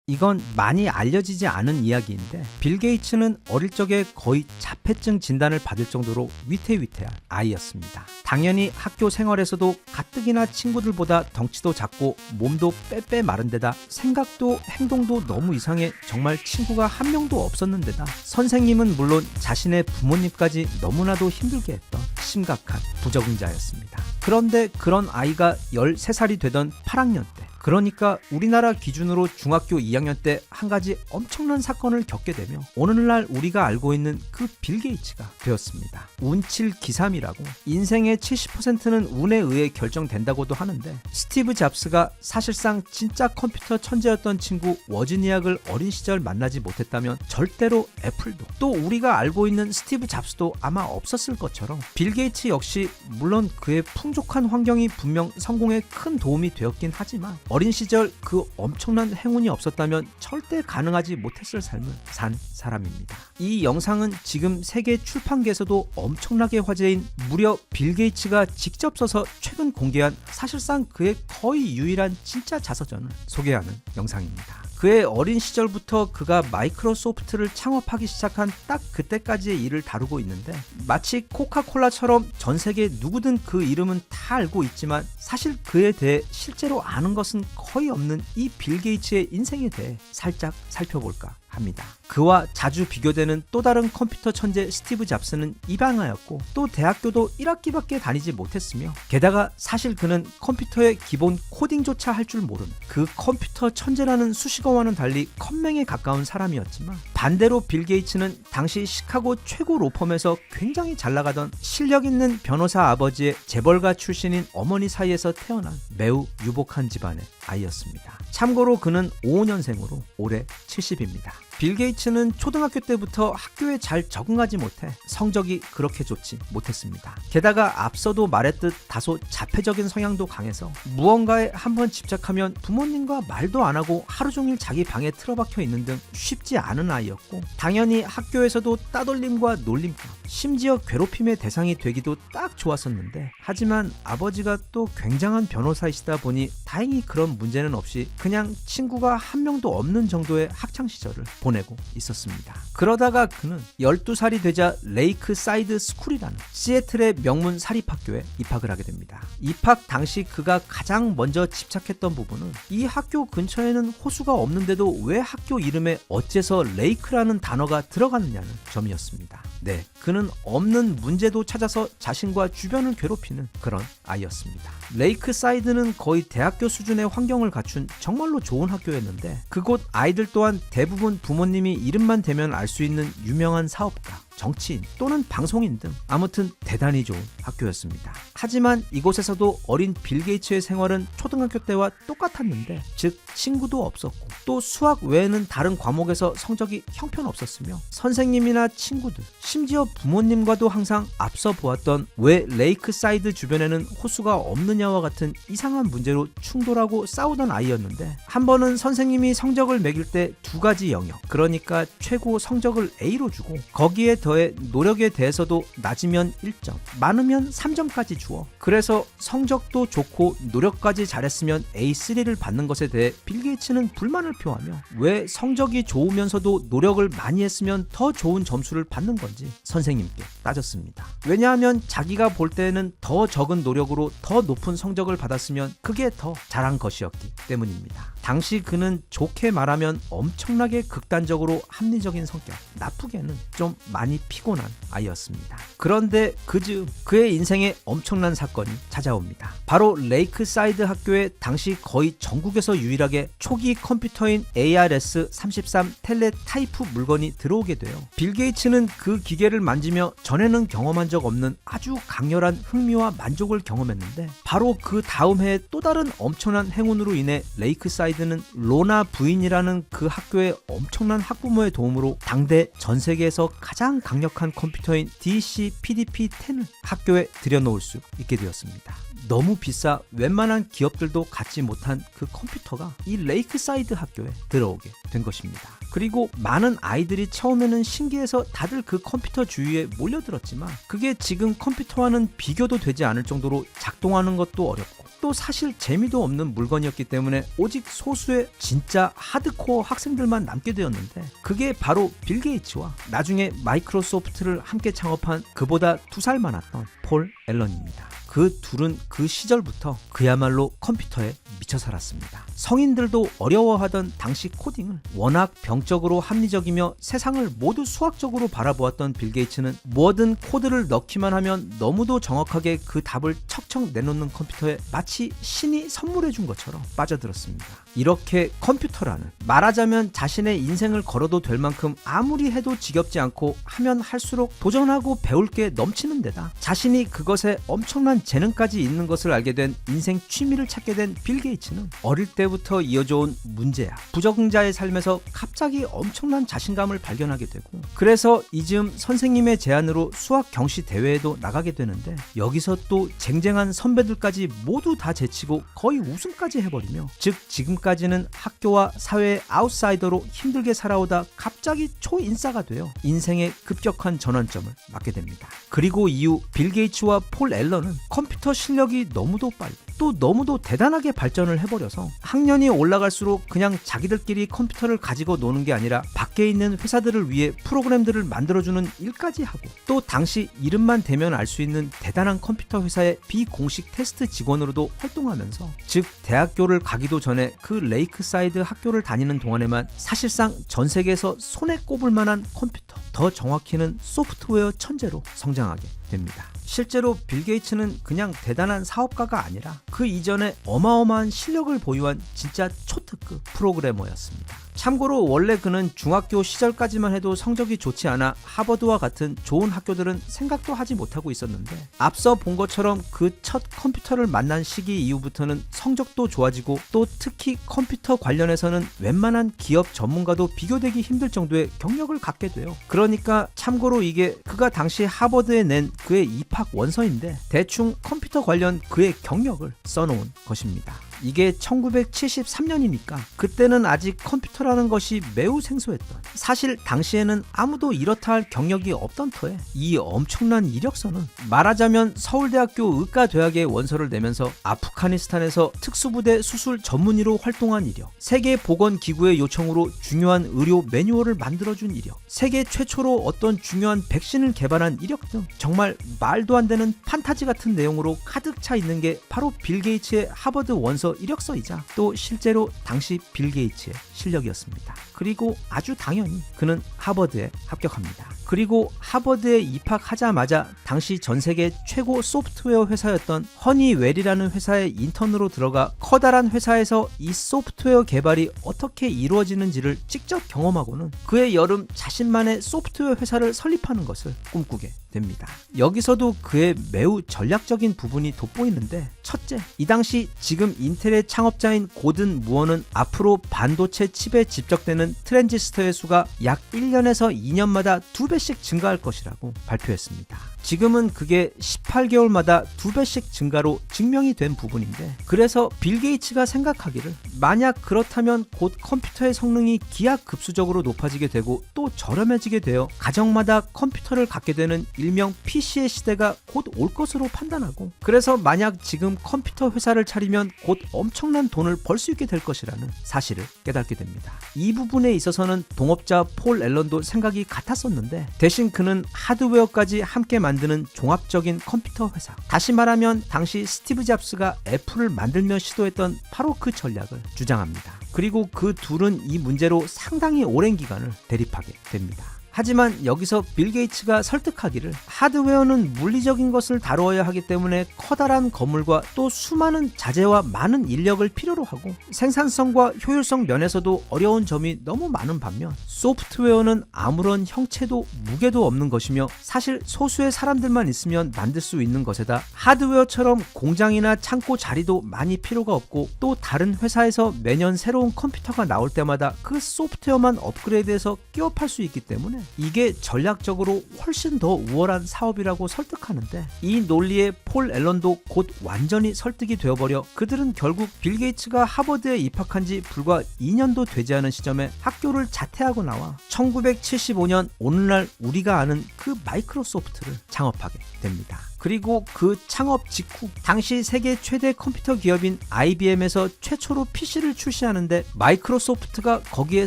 이건 많이 알려지지 않은 이야기인데 빌 게이츠는 어릴 적에 거의 자폐증 진단을 받을 정도로 위태위태한 아이였습니다. 당연히 학교 생활에서도 가뜩이나 친구들보다 덩치도 작고 몸도 빼빼 마른 데다 생각도 행동도 너무 이상해 정말 친구가 한 명도 없었는데다 선생님은 물론 자신의 부모님까지 너무나도 힘들게 했던 심각한 부적응자였습니다. 그런데 그런 아이가 13살이 되던 8학년 때, 그러니까 우리나라 기준으로 중학교 2학년 때 한 가지 엄청난 사건을 겪게 되며 오늘날 우리가 알고 있는 그 빌 게이츠가 되었습니다. 운칠기삼이라고 인생의 70%는 운에 의해 결정된다고도 하는데 스티브 잡스가 사실상 진짜 컴퓨터 천재였던 친구 워즈니악을 어린 시절 만나지 못했다면 절대로 애플도 또 우리가 알고 있는 스티브 잡스도 아마 없었을 것처럼 빌 게이츠 역시 물론 그의 풍족한 환경이 분명 성공에 큰 도움이 되었긴 하지만 어린 시절 그 엄청난 행운이 없었다면 절대 가능하지 못했을 삶을 산 사람입니다. 이 영상은 지금 세계 출판계에서도 엄청나게 화제인 무려 빌 게이츠가 직접 써서 최근 공개한 사실상 그의 거의 유일한 진짜 자서전을 소개하는 영상입니다. 그의 어린 시절부터 그가 마이크로소프트를 창업하기 시작한 딱 그때까지의 일을 다루고 있는데 마치 코카콜라처럼 전 세계 누구든 그 이름은 다 알고 있지만 사실 그에 대해 실제로 아는 것은 거의 없는 이 빌 게이츠의 인생에 대해 살짝 살펴볼까 합니다. 그와 자주 비교되는 또 다른 컴퓨터 천재 스티브 잡스는 입양아였고 또 대학교도 1학기밖에 다니지 못했으며 게다가 사실 그는 컴퓨터의 기본 코딩조차 할 줄 모르는 그 컴퓨터 천재라는 수식어와는 달리 컴맹에 가까운 사람이었지만 반대로 빌 게이츠는 당시 시카고 최고 로펌에서 굉장히 잘 나가던 실력 있는 변호사 아버지의 재벌가 출신인 어머니 사이에서 태어난 매우 유복한 집안의 아이였습니다. 참고로 그는 55년생으로 올해 70입니다. 빌 게이츠는 초등학교 때부터 학교에 잘 적응하지 못해 성적이 그렇게 좋지 못했습니다. 게다가 앞서도 말했듯 다소 자폐적인 성향도 강해서 무언가에 한번 집착하면 부모님과 말도 안 하고 하루 종일 자기 방에 틀어박혀 있는 등 쉽지 않은 아이였고 당연히 학교에서도 따돌림과 놀림감 심지어 괴롭힘의 대상이 되기도 딱 좋았었는데 하지만 아버지가 또 굉장한 변호사이시다 보니 다행히 그런 문제는 없이 그냥 친구가 한 명도 없는 정도의 학창시절을 보내고 있었습니다. 그러다가 그는 12살이 되자 레이크 사이드 스쿨이라는 시애틀의 명문 사립학교에 입학을 하게 됩니다. 입학 당시 그가 가장 먼저 집착했던 부분은 이 학교 근처에는 호수가 없는데도 왜 학교 이름에 어째서 레이크라는 단어가 들어갔느냐는 점이었습니다. 네, 그는 없는 문제도 찾아서 자신과 주변을 괴롭히는 그런 아이였습니다. 레이크 사이드는 거의 대학교 수준의 환경을 갖춘 정말로 좋은 학교였는데 그곳 아이들 또한 대부분 부모님이 이름만 대면 알 수 있는 유명한 사업가, 정치인 또는 방송인 등 아무튼 대단히 좋은 학교였습니다. 하지만 이곳에서도 어린 빌 게이츠의 생활은 초등학교 때와 똑같았는데 즉 친구도 없었고 또 수학 외에는 다른 과목에서 성적이 형편없었으며 선생님이나 친구들 심지어 부모님과도 항상 앞서 보았던 왜 레이크 사이드 주변에는 호수가 없느냐와 같은 이상한 문제로 충돌하고 싸우던 아이였는데 한 번은 선생님이 성적을 매길 때 두 가지 영역 그러니까 최고 성적을 A로 주고 거기에 더해 노력에 대해서도 낮으면 1점, 많으면 3점까지 주어 그래서 성적도 좋고 노력까지 잘했으면 A3를 받는 것에 대해 빌 게이츠는 불만을 표하며 왜 성적이 좋으면서도 노력을 많이 했으면 더 좋은 점수를 받는 건지 선생님께 따졌습니다. 왜냐하면 자기가 볼 때는 더 적은 노력으로 더 높은 성적을 받았으면 그게 더 잘한 것이었기 때문입니다. 당시 그는 좋게 말하면 엄청나게 극단적으로 합리적인 성격, 나쁘게는 좀 많이 피곤한 아이였습니다. 그런데 그즈음 그의 인생에 엄청난 사건이 찾아옵니다. 바로 레이크 사이드 학교에 당시 거의 전국에서 유일하게 초기 컴퓨터인 ARS-33 텔레 타이프 물건이 들어오게 돼요. 빌 게이츠는 그 기계를 만지며 전에는 경험한 적 없는 아주 강렬한 흥미와 만족을 경험했는데 바로 그 다음 해에 또 다른 엄청난 행운으로 인해 레이크 사이드는 로나 부인이라는 그 학교의 엄청난 학부모의 도움으로 당대 전 세계에서 가장 강력한 컴퓨터인 DC-PDP-10을 학교에 들여놓을 수 있게 되었습니다. 너무 비싸 웬만한 기업들도 갖지 못한 그 컴퓨터가 이 레이크사이드 학교에 들어오게 된 것입니다. 그리고 많은 아이들이 처음에는 신기해서 다들 그 컴퓨터 주위에 몰려들었지만 그게 지금 컴퓨터와는 비교도 되지 않을 정도로 작동하는 것도 어렵고 또 사실 재미도 없는 물건이었기 때문에 오직 소수의 진짜 하드코어 학생들만 남게 되었는데, 그게 바로 빌 게이츠와 나중에 마이크로소프트를 함께 창업한 그보다 2살 많았던 폴 앨런입니다. 그 둘은 그 시절부터 그야말로 컴퓨터에 미쳐 살았습니다. 성인들도 어려워하던 당시 코딩을 워낙 병적으로 합리적이며 세상을 모두 수학적으로 바라보았던 빌 게이츠는 뭐든 코드를 넣기만 하면 너무도 정확하게 그 답을 척척 내놓는 컴퓨터에 마치 신이 선물해 준 것처럼 빠져들었습니다. 이렇게 컴퓨터라는, 말하자면 자신의 인생을 걸어도 될 만큼 아무리 해도 지겹지 않고 하면 할수록 도전하고 배울 게 넘치는 데다 자신이 그것에 엄청난 재능까지 있는 것을 알게 된 인생 취미를 찾게 된 빌 게이츠는 어릴 때부터 이어져온 문제야, 부적응자의 삶에서 갑자기 엄청난 자신감을 발견하게 되고, 그래서 이즈음 선생님의 제안으로 수학 경시 대회에도 나가게 되는데, 여기서 또 쟁쟁한 선배들까지 모두 다 제치고 거의 우승까지 해버리며, 즉 지금까지는 학교와 사회의 아웃사이더로 힘들게 살아오다 갑자기 초인싸가 되어 인생의 급격한 전환점을 맞게 됩니다. 그리고 이후 빌 게이츠와 폴 앨런은 컴퓨터 실력이 너무도 빨리 또 너무도 대단하게 발전을 해버려서 학년이 올라갈수록 그냥 자기들끼리 컴퓨터를 가지고 노는 게 아니라 밖에 있는 회사들을 위해 프로그램들을 만들어주는 일까지 하고, 또 당시 이름만 대면 알 수 있는 대단한 컴퓨터 회사의 비공식 테스트 직원으로도 활동하면서, 즉 대학교를 가기도 전에 그 레이크사이드 학교를 다니는 동안에만 사실상 전 세계에서 손에 꼽을 만한 컴퓨터, 더 정확히는 소프트웨어 천재로 성장하게 됩니다. 실제로 빌 게이츠는 그냥 대단한 사업가가 아니라 그 이전에 어마어마한 실력을 보유한 진짜 초특급 프로그래머였습니다. 참고로 원래 그는 중학교 시절까지만 해도 성적이 좋지 않아 하버드와 같은 좋은 학교들은 생각도 하지 못하고 있었는데, 앞서 본 것처럼 그 첫 컴퓨터를 만난 시기 이후부터는 성적도 좋아지고, 또 특히 컴퓨터 관련해서는 웬만한 기업 전문가도 비교되기 힘들 정도의 경력을 갖게 돼요. 그러니까 참고로 이게 그가 당시 하버드에 낸 그의 입학 원서인데 대충 컴퓨터 관련 그의 경력을 써놓은 것입니다. 이게 1973년이니까 그때는 아직 컴퓨터라는 것이 매우 생소했던, 사실 당시에는 아무도 이렇다 할 경력이 없던 터에 이 엄청난 이력서는 말하자면 서울대학교 의과대학의 원서를 내면서 아프가니스탄에서 특수부대 수술 전문의로 활동한 이력, 세계보건기구의 요청으로 중요한 의료 매뉴얼을 만들어준 이력, 세계 최초로 어떤 중요한 백신을 개발한 이력 등 정말 말도 안 되는 판타지 같은 내용으로 가득 차 있는 게 바로 빌 게이츠의 하버드 원서 이력서이자 또 실제로 당시 빌 게이츠의 실력이었습니다. 그리고 아주 당연히 그는 하버드에 합격합니다. 그리고 하버드에 입학하자마자 당시 전 세계 최고 소프트웨어 회사였던 허니웰이라는 회사의 인턴으로 들어가 커다란 회사에서 이 소프트웨어 개발이 어떻게 이루어지는지를 직접 경험하고는 그의 여름 자신만의 소프트웨어 회사를 설립하는 것을 꿈꾸게 됩니다. 여기서도 그의 매우 전략적인 부분이 돋보이는데, 첫째, 이 당시 지금 인텔의 창업자인 고든 무어는 앞으로 반도체 칩에 집적되는 트랜지스터의 수가 약 1년에서 2년마다 2배씩 증가할 것이라고 발표했습니다. 지금은 그게 18개월마다 2배씩 증가로 증명이 된 부분인데, 그래서 빌 게이츠가 생각하기를 만약 그렇다면 곧 컴퓨터의 성능이 기하급수적으로 높아지게 되고 또 저렴해지게 되어 가정마다 컴퓨터를 갖게 되는 일명 PC의 시대가 곧 올 것으로 판단하고, 그래서 만약 지금 컴퓨터 회사를 차리면 곧 엄청난 돈을 벌 수 있게 될 것이라는 사실을 깨닫게 됩니다. 이 부분에 있어서는 동업자 폴 앨런도 생각이 같았었는데, 대신 그는 하드웨어까지 함께 만드는 종합적인 컴퓨터 회사, 다시 말하면 당시 스티브 잡스가 애플을 만들며 시도했던 바로 그 전략을 주장합니다. 그리고 그 둘은 이 문제로 상당히 오랜 기간을 대립하게 됩니다. 하지만 여기서 빌 게이츠가 설득하기를 하드웨어는 물리적인 것을 다루어야 하기 때문에 커다란 건물과 또 수많은 자재와 많은 인력을 필요로 하고, 생산성과 효율성 면에서도 어려운 점이 너무 많은 반면 소프트웨어는 아무런 형체도 무게도 없는 것이며 사실 소수의 사람들만 있으면 만들 수 있는 것에다 하드웨어처럼 공장이나 창고 자리도 많이 필요가 없고, 또 다른 회사에서 매년 새로운 컴퓨터가 나올 때마다 그 소프트웨어만 업그레이드해서 끼워 팔 수 있기 때문에 이게 전략적으로 훨씬 더 우월한 사업이라고 설득하는데 이 논리에 폴 앨런도 곧 완전히 설득이 되어버려 그들은 결국 빌 게이츠가 하버드에 입학한 지 불과 2년도 되지 않은 시점에 학교를 자퇴하고 나와 1975년 오늘날 우리가 아는 그 마이크로소프트를 창업하게 됩니다. 그리고 그 창업 직후 당시 세계 최대 컴퓨터 기업인 IBM에서 최초로 PC를 출시하는데 마이크로소프트가 거기에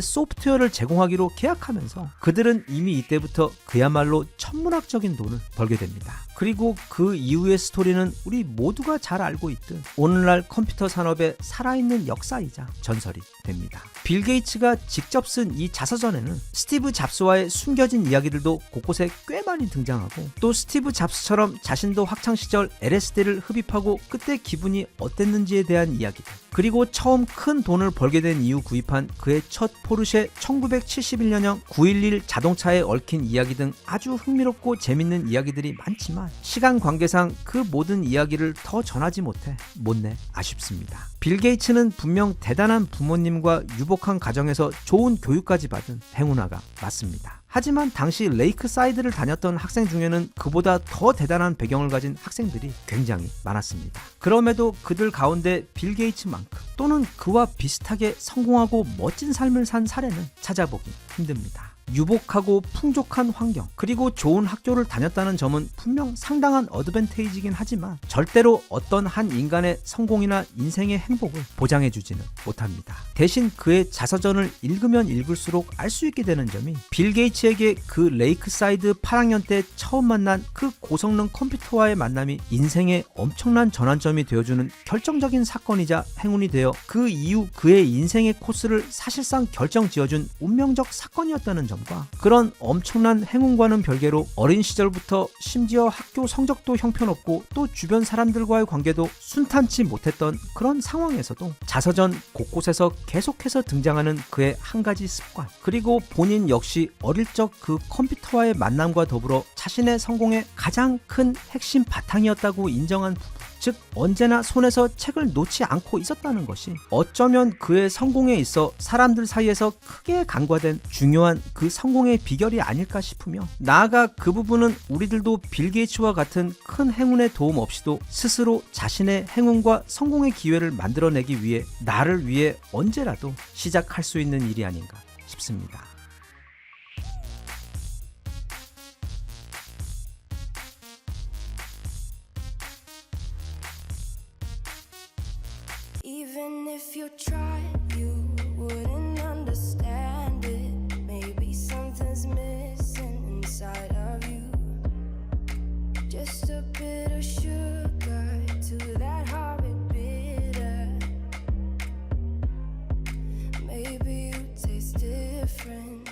소프트웨어를 제공하기로 계약하면서 그들은 이미 이때부터 그야말로 천문학적인 돈을 벌게 됩니다. 그리고 그 이후의 스토리는 우리 모두가 잘 알고 있듯 오늘날 컴퓨터 산업의 살아있는 역사이자 전설이 됩니다. 빌 게이츠가 직접 쓴 이 자서전에는 스티브 잡스와의 숨겨진 이야기들도 곳곳에 꽤 많이 등장하고 또 스티브 잡스처럼 자신도 학창시절 LSD를 흡입하고 그때 기분이 어땠는지에 대한 이야기들, 그리고 처음 큰 돈을 벌게 된 이후 구입한 그의 첫 포르쉐 1971년형 911 자동차에 얽힌 이야기 등 아주 흥미롭고 재밌는 이야기들이 많지만 시간 관계상 그 모든 이야기를 더 전하지 못내 아쉽습니다. 빌 게이츠는 분명 대단한 부모님과 유복한 가정에서 좋은 교육까지 받은 행운아가 맞습니다. 하지만 당시 레이크사이드를 다녔던 학생 중에는 그보다 더 대단한 배경을 가진 학생들이 굉장히 많았습니다. 그럼에도 그들 가운데 빌 게이츠만큼 또는 그와 비슷하게 성공하고 멋진 삶을 산 사례는 찾아보기 힘듭니다. 유복하고 풍족한 환경 그리고 좋은 학교를 다녔다는 점은 분명 상당한 어드밴테이지긴 하지만 절대로 어떤 한 인간의 성공이나 인생의 행복을 보장해주지는 못합니다. 대신 그의 자서전을 읽으면 읽을수록 알 수 있게 되는 점이 빌 게이츠에게 그 레이크사이드 8학년 때 처음 만난 그 고성능 컴퓨터와의 만남이 인생의 엄청난 전환점이 되어주는 결정적인 사건이자 행운이 되어 그 이후 그의 인생의 코스를 사실상 결정지어준 운명적 사건이었다는 점, 그런 엄청난 행운과는 별개로 어린 시절부터 심지어 학교 성적도 형편없고 또 주변 사람들과의 관계도 순탄치 못했던 그런 상황에서도 자서전 곳곳에서 계속해서 등장하는 그의 한 가지 습관, 그리고 본인 역시 어릴 적 그 컴퓨터와의 만남과 더불어 자신의 성공의 가장 큰 핵심 바탕이었다고 인정한 부분, 즉 언제나 손에서 책을 놓지 않고 있었다는 것이 어쩌면 그의 성공에 있어 사람들 사이에서 크게 간과된 중요한 그 성공의 비결이 아닐까 싶으며, 나아가 그 부분은 우리들도 빌 게이츠와 같은 큰 행운의 도움 없이도 스스로 자신의 행운과 성공의 기회를 만들어내기 위해 나를 위해 언제라도 시작할 수 있는 일이 아닌가 싶습니다. Even if you tried, you wouldn't understand it. Maybe something's missing inside of you. Just a bit of sugar to that horrid bitter. Maybe you taste different.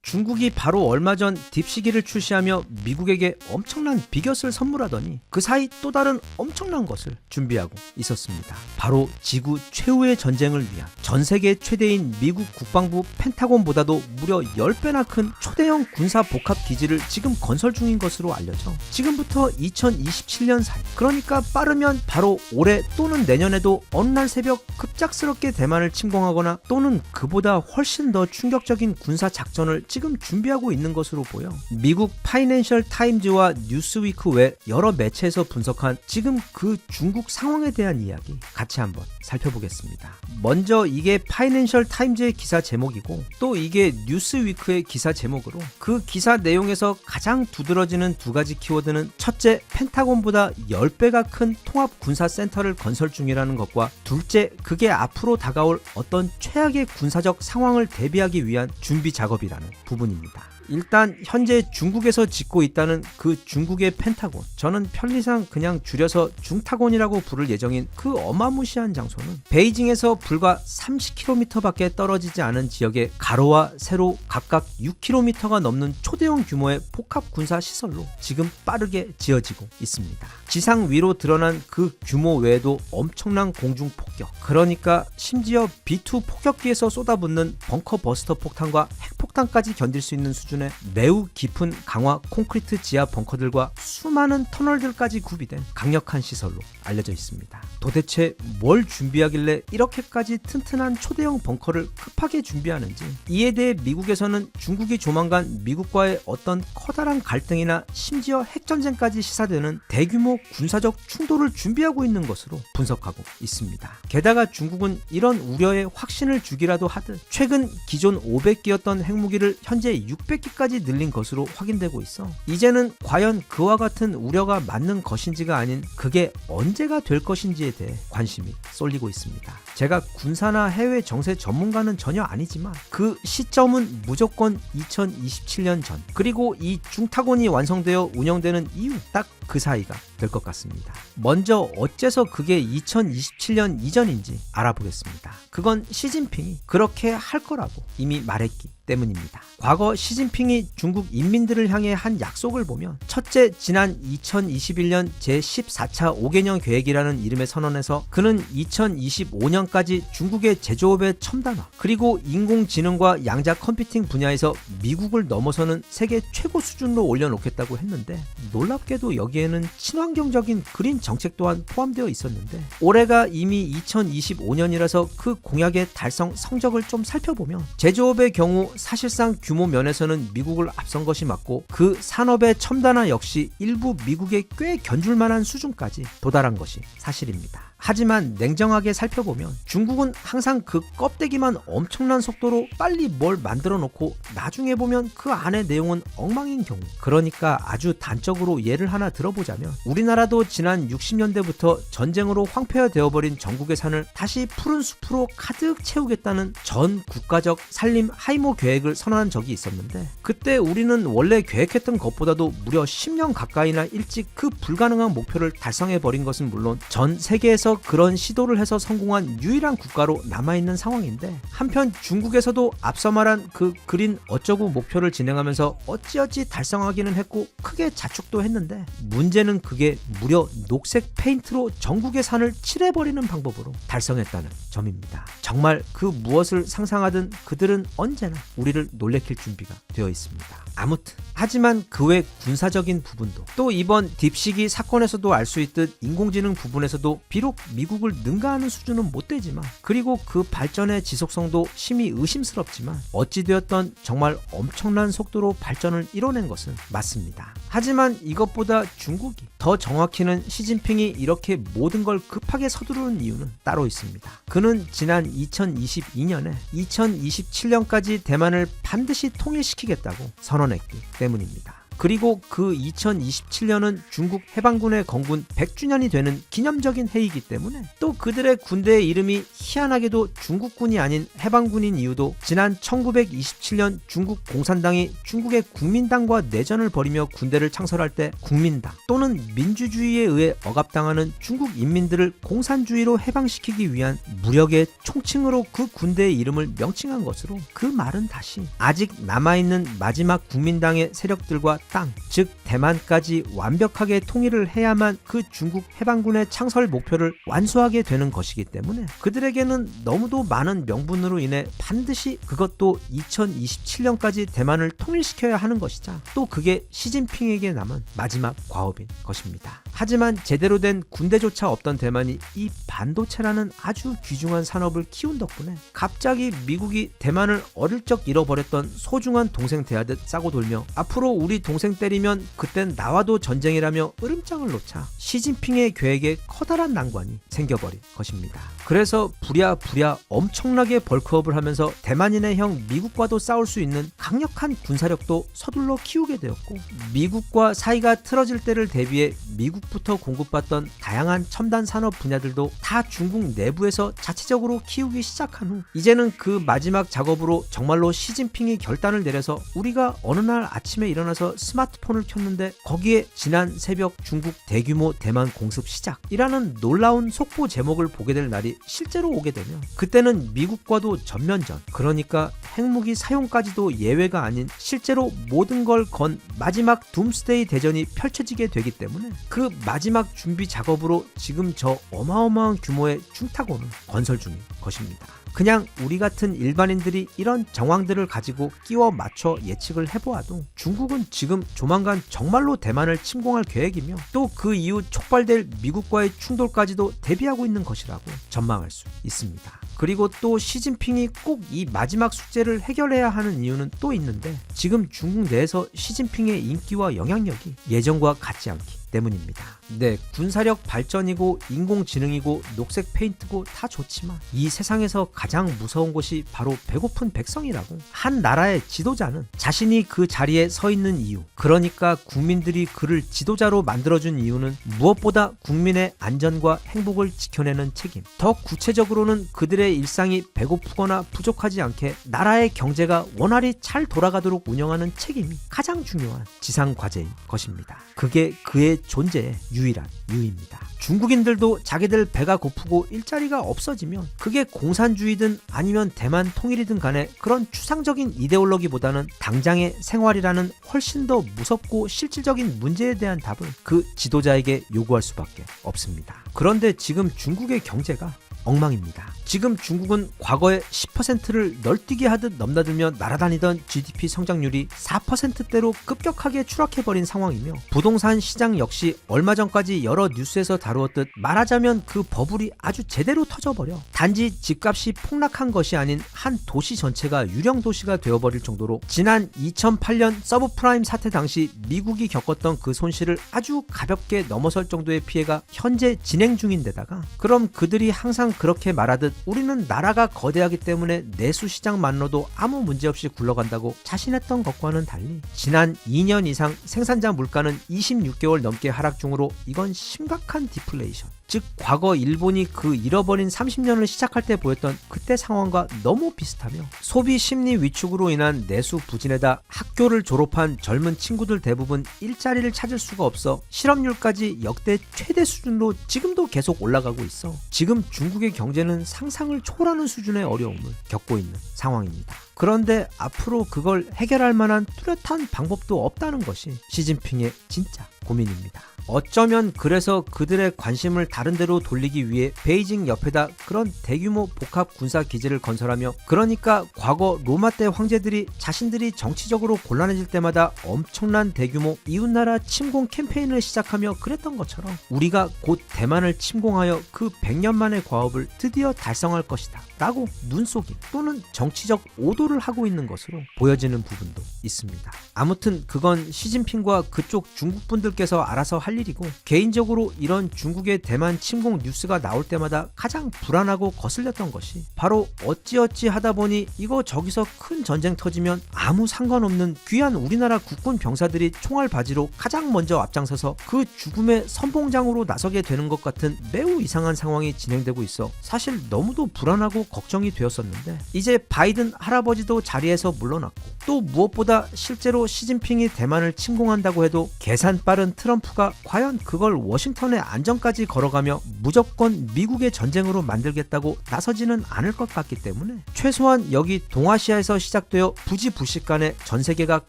중국이 바로 얼마 전 딥시기를 출시하며 미국에게 엄청난 비곁을 선물하더니 그 사이 또 다른 엄청난 것을 준비하고 있었습니다. 바로 지구 최후의 전쟁을 위한 전 세계 최대인 미국 국방부 펜타곤보다도 무려 10배나 큰 초대형 군사 복합 기지를 지금 건설 중인 것으로 알려져 지금부터 2027년 사이, 그러니까 빠르면 바로 올해 또는 내년에도 어느 날 새벽 급작스럽게 대만을 침공하거나 또는 그보다 훨씬 더 충격적인 군사 작전을 지금 준비하고 있는 것으로 보여 미국 파이낸셜 타임즈와 뉴스위크 외 여러 매체에서 분석한 지금 그 중국 상황에 대한 이야기 같이 한번 살펴보겠습니다. 먼저 이게 파이낸셜 타임즈의 기사 제목이고 또 이게 뉴스위크의 기사 제목으로 그 기사 내용에서 가장 두드러지는 두 가지 키워드는 첫째, 펜타곤보다 10배가 큰 통합 군사센터를 건설 중이라는 것과 둘째, 그게 앞으로 다가올 어떤 최악의 군사적 상황을 대비하기 위한 준비 작업이라는 부분입니다. 일단 현재 중국에서 짓고 있다는 그 중국의 펜타곤, 저는 편리상 그냥 줄여서 중타곤이라고 부를 예정인 그 어마무시한 장소는 베이징에서 불과 30km 밖에 떨어지지 않은 지역에 가로와 세로 각각 6km가 넘는 초대형 규모의 복합 군사 시설로 지금 빠르게 지어지고 있습니다. 지상 위로 드러난 그 규모 외에도 엄청난 공중 폭격, 그러니까 심지어 B2 폭격기에서 쏟아붓는 벙커 버스터 폭탄과 핵폭탄까지 견딜 수 있는 수준 수준의 매우 깊은 강화 콘크리트 지하 벙커들과 수많은 터널들까지 구비된 강력한 시설로 알려져 있습니다. 도대체 뭘 준비하길래 이렇게까지 튼튼한 초대형 벙커를 급하게 준비하는지, 이에 대해 미국에서는 중국이 조만간 미국과의 어떤 커다란 갈등이나 심지어 핵전쟁까지 시사되는 대규모 군사적 충돌을 준비하고 있는 것으로 분석하고 있습니다. 게다가 중국은 이런 우려에 확신을 주기라도 하듯 최근 기존 500기였던 핵무기를 현재 600기까지 늘린 것으로 확인되고 있어 이제는 과연 그와 같은 우려가 맞는 것인지가 아닌 그게 언제가 될 것인지에 대해 관심이 쏠리고 있습니다. 제가 군사나 해외 정세 전문가는 전혀 아니지만 그 시점은 무조건 2027년 전, 그리고 이 중타곤이 완성되어 운영되는 이후 딱 그 사이가 될 것 같습니다. 먼저 어째서 그게 2027년 이전인지 알아보겠습니다. 그건 시진핑이 그렇게 할 거라고 이미 말했기 때문입니다. 과거 시진핑이 중국 인민들을 향해 한 약속을 보면, 첫째, 지난 2021년 제14차 5개년 계획이라는 이름의 선언에서 그는 2025년까지 중국의 제조업의 첨단화, 그리고 인공지능과 양자 컴퓨팅 분야에서 미국을 넘어서는 세계 최고 수준으로 올려놓겠다고 했는데, 놀랍게도 여기에는 친환경적인 그린 정책 또한 포함되어 있었는데, 올해가 이미 2025년이라서 그 공약의 달성 성적을 좀 살펴보면 제조업의 경우 사실상 규모 면에서는 미국을 앞선 것이 맞고, 그 산업의 첨단화 역시 일부 미국에 꽤 견줄 만한 수준까지 도달한 것이 사실입니다. 하지만 냉정하게 살펴보면 중국은 항상 그 껍데기만 엄청난 속도로 빨리 뭘 만들어 놓고 나중에 보면 그 안의 내용은 엉망인 경우, 그러니까 아주 단적으로 예를 하나 들어보자면, 우리나라도 지난 60년대부터 전쟁으로 황폐화되어 버린 전국의 산을 다시 푸른 숲으로 가득 채우겠다는 전 국가적 산림 하이모 계획을 선언한 적이 있었는데, 그때 우리는 원래 계획했던 것보다도 무려 10년 가까이나 일찍 그 불가능한 목표를 달성해 버린 것은 물론 전 세계에서 그런 시도를 해서 성공한 유일한 국가로 남아있는 상황인데, 한편 중국에서도 앞서 말한 그 그린 어쩌고 목표를 진행하면서 어찌어찌 달성하기는 했고 크게 자축도 했는데, 문제는 그게 무려 녹색 페인트로 전국의 산을 칠해버리는 방법으로 달성했다는 점입니다. 정말 그 무엇을 상상하든 그들은 언제나 우리를 놀래킬 준비가 되어 있습니다. 아무튼 하지만 그 외 군사적인 부분도, 또 이번 딥시기 사건에서도 알 수 있듯 인공지능 부분에서도 비록 미국을 능가하는 수준은 못 되지만, 그리고 그 발전의 지속성도 심히 의심스럽지만, 어찌되었던 정말 엄청난 속도로 발전을 이뤄낸 것은 맞습니다. 하지만 이것보다 중국이, 더 정확히는 시진핑이 이렇게 모든 걸 급하게 서두르는 이유는 따로 있습니다. 그는 지난 2022년에 2027년까지 대만을 반드시 통일시키겠다고 선언했기 때문입니다. 그리고 그 2027년은 중국 해방군의 건군 100주년이 되는 기념적인 해이기 때문에, 또 그들의 군대의 이름이 희한하게도 중국군이 아닌 해방군인 이유도 지난 1927년 중국 공산당이 중국의 국민당과 내전을 벌이며 군대를 창설할 때 국민당 또는 민주주의에 의해 억압당하는 중국 인민들을 공산주의로 해방시키기 위한 무력의 총칭으로 그 군대의 이름을 명칭한 것으로, 그 말은 다시 아직 남아있는 마지막 국민당의 세력들과 땅, 즉 대만까지 완벽하게 통일을 해야만 그 중국 해방군의 창설 목표를 완수하게 되는 것이기 때문에, 그들에게는 너무도 많은 명분으로 인해 반드시 그것도 2027년까지 대만을 통일시켜야 하는 것이자, 또 그게 시진핑에게 남은 마지막 과업인 것입니다. 하지만 제대로 된 군대조차 없던 대만이 이 반도체라는 아주 귀중한 산업을 키운 덕분에 갑자기 미국이 대만을 어릴 적 잃어버렸던 소중한 동생 대하듯 싸고 돌며, 앞으로 우리 동생 때리면 그땐 나와도 전쟁이라며 으름장을 놓자 시진핑의 계획에 커다란 난관이 생겨버린 것입니다. 그래서 부랴부랴 엄청나게 벌크업을 하면서 대만인의 형 미국과도 싸울 수 있는 강력한 군사력도 서둘러 키우게 되었고, 미국과 사이가 틀어질 때를 대비해 미국부터 공급받던 다양한 첨단 산업 분야들도 다 중국 내부에서 자체적으로 키우기 시작한 후, 이제는 그 마지막 작업으로 정말로 시진핑이 결단을 내려서 우리가 어느 날 아침에 일어나서 스마트폰을 켰는데 거기에 지난 새벽 중국 대규모 대만 공습 시작이라는 놀라운 속보 제목을 보게 될 날이 실제로 오게 되면, 그때는 미국과도 전면전, 그러니까 핵무기 사용까지도 예외가 아닌 실제로 모든 걸 건 마지막 둠스데이 대전이 펼쳐지게 되기 때문에, 그 마지막 준비 작업으로 지금 저 어마어마한 규모의 충탁원을 건설 중인 것입니다. 그냥 우리 같은 일반인들이 이런 정황들을 가지고 끼워 맞춰 예측을 해보아도 중국은 지금 조만간 정말로 대만을 침공할 계획이며 또 그 이후 촉발될 미국과의 충돌까지도 대비하고 있는 것이라고 전망할 수 있습니다. 그리고 또 시진핑이 꼭 이 마지막 숙제를 해결해야 하는 이유는 또 있는데 지금 중국 내에서 시진핑의 인기와 영향력이 예전과 같지 않기 때문입니다. 네, 군사력 발전이고 인공지능이고 녹색 페인트고 다 좋지만 이 세상에서 가장 무서운 것이 바로 배고픈 백성이라고. 한 나라의 지도자는 자신이 그 자리에 서 있는 이유, 그러니까 국민들이 그를 지도자로 만들어준 이유는 무엇보다 국민의 안전과 행복을 지켜내는 책임, 더 구체적으로는 그들의 일상이 배고프거나 부족하지 않게 나라의 경제가 원활히 잘 돌아가도록 운영하는 책임이 가장 중요한 지상과제인 것입니다. 그게 그의 존재의 유일한 이유입니다. 중국인들도 자기들 배가 고프고 일자리가 없어지면 그게 공산주의든 아니면 대만 통일이든 간에 그런 추상적인 이데올로기보다는 당장의 생활이라는 훨씬 더 무섭고 실질적인 문제에 대한 답을 그 지도자에게 요구할 수밖에 없습니다. 그런데 지금 중국의 경제가 엉망입니다. 지금 중국은 과거에 10%를 널뛰기 하듯 넘나들며 날아다니던 GDP 성장률이 4%대로 급격하게 추락해버린 상황이며 부동산 시장 역시 얼마 전까지 여러 뉴스에서 다루었듯 말하자면 그 버블이 아주 제대로 터져버려 단지 집값이 폭락한 것이 아닌 한 도시 전체가 유령 도시가 되어버릴 정도로 지난 2008년 서브프라임 사태 당시 미국이 겪었던 그 손실을 아주 가볍게 넘어설 정도의 피해가 현재 진행 중인데다가 그럼 그들이 항상 그렇게 말하듯 우리는 나라가 거대하기 때문에 내수 시장만으로도 아무 문제없이 굴러간다고 자신했던 것과는 달리 지난 2년 이상 생산자 물가는 26개월 넘게 하락 중으로 이건 심각한 디플레이션, 즉 과거 일본이 그 잃어버린 30년을 시작할 때 보였던 그때 상황과 너무 비슷하며 소비 심리 위축으로 인한 내수 부진에다 학교를 졸업한 젊은 친구들 대부분 일자리를 찾을 수가 없어 실업률까지 역대 최대 수준으로 지금도 계속 올라가고 있어 지금 중국의 경제는 상상을 초월하는 수준의 어려움을 겪고 있는 상황입니다. 그런데 앞으로 그걸 해결할 만한 뚜렷한 방법도 없다는 것이 시진핑의 진짜 고민입니다. 어쩌면 그래서 그들의 관심을 다른 데로 돌리기 위해 베이징 옆에다 그런 대규모 복합 군사 기지를 건설하며 그러니까 과거 로마 때 황제들이 자신들이 정치적으로 곤란해질 때마다 엄청난 대규모 이웃나라 침공 캠페인을 시작하며 그랬던 것처럼 우리가 곧 대만을 침공하여 그 100년 만의 과업을 드디어 달성할 것이다 라고 눈속임 또는 정치적 오도를 하고 있는 것으로 보여지는 부분도 있습니다. 아무튼 그건 시진핑과 그쪽 중국 분들께서 알아서 할 일이고 개인적으로 이런 중국의 대만 침공 뉴스가 나올 때마다 가장 불안하고 거슬렸던 것이 바로 어찌어찌 하다 보니 이거 저기서 큰 전쟁 터지면 아무 상관없는 귀한 우리나라 국군 병사들이 총알 바지로 가장 먼저 앞장서서 그 죽음의 선봉장으로 나서게 되는 것 같은 매우 이상한 상황이 진행되고 있어 사실 너무도 불안하고 걱정이 되었었는데 이제 바이든 할아버지도 자리에서 물러났고 또 무엇보다 실제로 시진핑이 대만을 침공한다고 해도 계산 빠른 트럼프가 과연 그걸 워싱턴의 안전까지 걸어가며 무조건 미국의 전쟁으로 만들겠다고 나서지는 않을 것 같기 때문에 최소한 여기 동아시아에서 시작되어 부지불식간에 전 세계가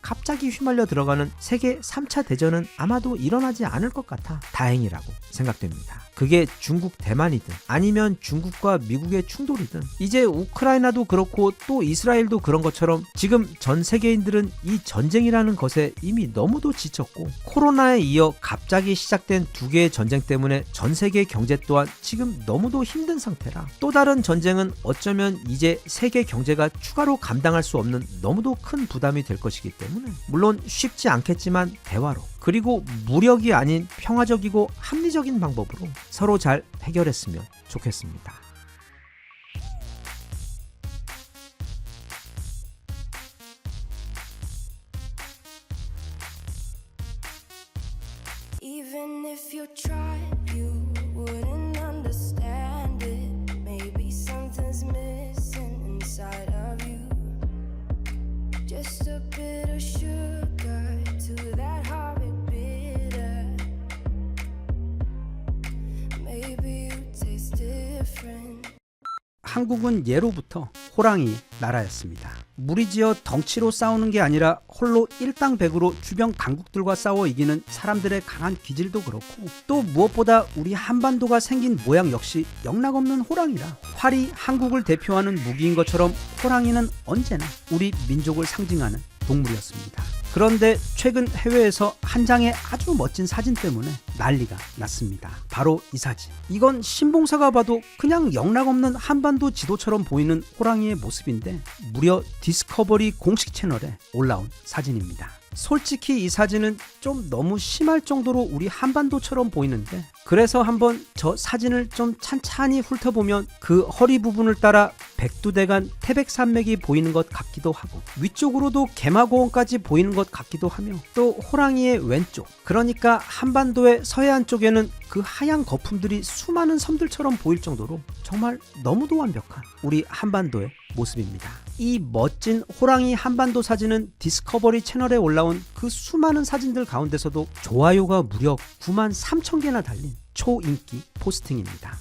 갑자기 휘말려 들어가는 세계 3차 대전은 아마도 일어나지 않을 것 같아 다행이라고 생각됩니다. 그게 중국 대만이든 아니면 중국과 미국의 충돌이든 이제 우크라이나도 그렇고 또 이스라엘도 그런 것처럼 지금 전 세계인들은 이 전쟁이라는 것에 이미 너무도 지쳤고 코로나에 이어 갑자기 시작된 두 개의 전쟁 때문에 전 세계 경제 또한 지금 너무도 힘든 상태라 또 다른 전쟁은 어쩌면 이제 세계 경제가 추가로 감당할 수 없는 너무도 큰 부담이 될 것이기 때문에 물론 쉽지 않겠지만 대화로 그리고 무력이 아닌 평화적이고 합리적인 방법으로 서로 잘 해결했으면 좋겠습니다. Even if you tried, you wouldn't understand it. Maybe something's missing inside of you. Just a bit of sugar to that heart bitter. Maybe you taste different. 한국은 예로부터 호랑이의 나라였습니다. 무리지어 덩치로 싸우는 게 아니라 홀로 일당백으로 주변 강국들과 싸워 이기는 사람들의 강한 기질도 그렇고, 또 무엇보다 우리 한반도가 생긴 모양 역시 영락없는 호랑이라 활이 한국을 대표하는 무기인 것처럼 호랑이는 언제나 우리 민족을 상징하는 동물이었습니다. 그런데 최근 해외에서 한 장의 아주 멋진 사진 때문에 난리가 났습니다. 바로 이 사진. 이건 신봉사가 봐도 그냥 영락없는 한반도 지도처럼 보이는 호랑이의 모습인데 무려 디스커버리 공식 채널에 올라온 사진입니다. 솔직히 이 사진은 좀 너무 심할 정도로 우리 한반도처럼 보이는데, 그래서 한번 저 사진을 좀 찬찬히 훑어보면 그 허리 부분을 따라 백두대간 태백산맥이 보이는 것 같기도 하고, 위쪽으로도 개마고원까지 보이는 것 같기도 하며, 또 호랑이의 왼쪽, 그러니까 한반도의 서해안 쪽에는 그 하얀 거품들이 수많은 섬들처럼 보일 정도로 정말 너무도 완벽한 우리 한반도의 모습입니다. 이 멋진 호랑이 한반도 사진은 디스커버리 채널에 올라온 그 수많은 사진들 가운데서도 좋아요가 무려 93,000개나 달린 초인기 포스팅입니다.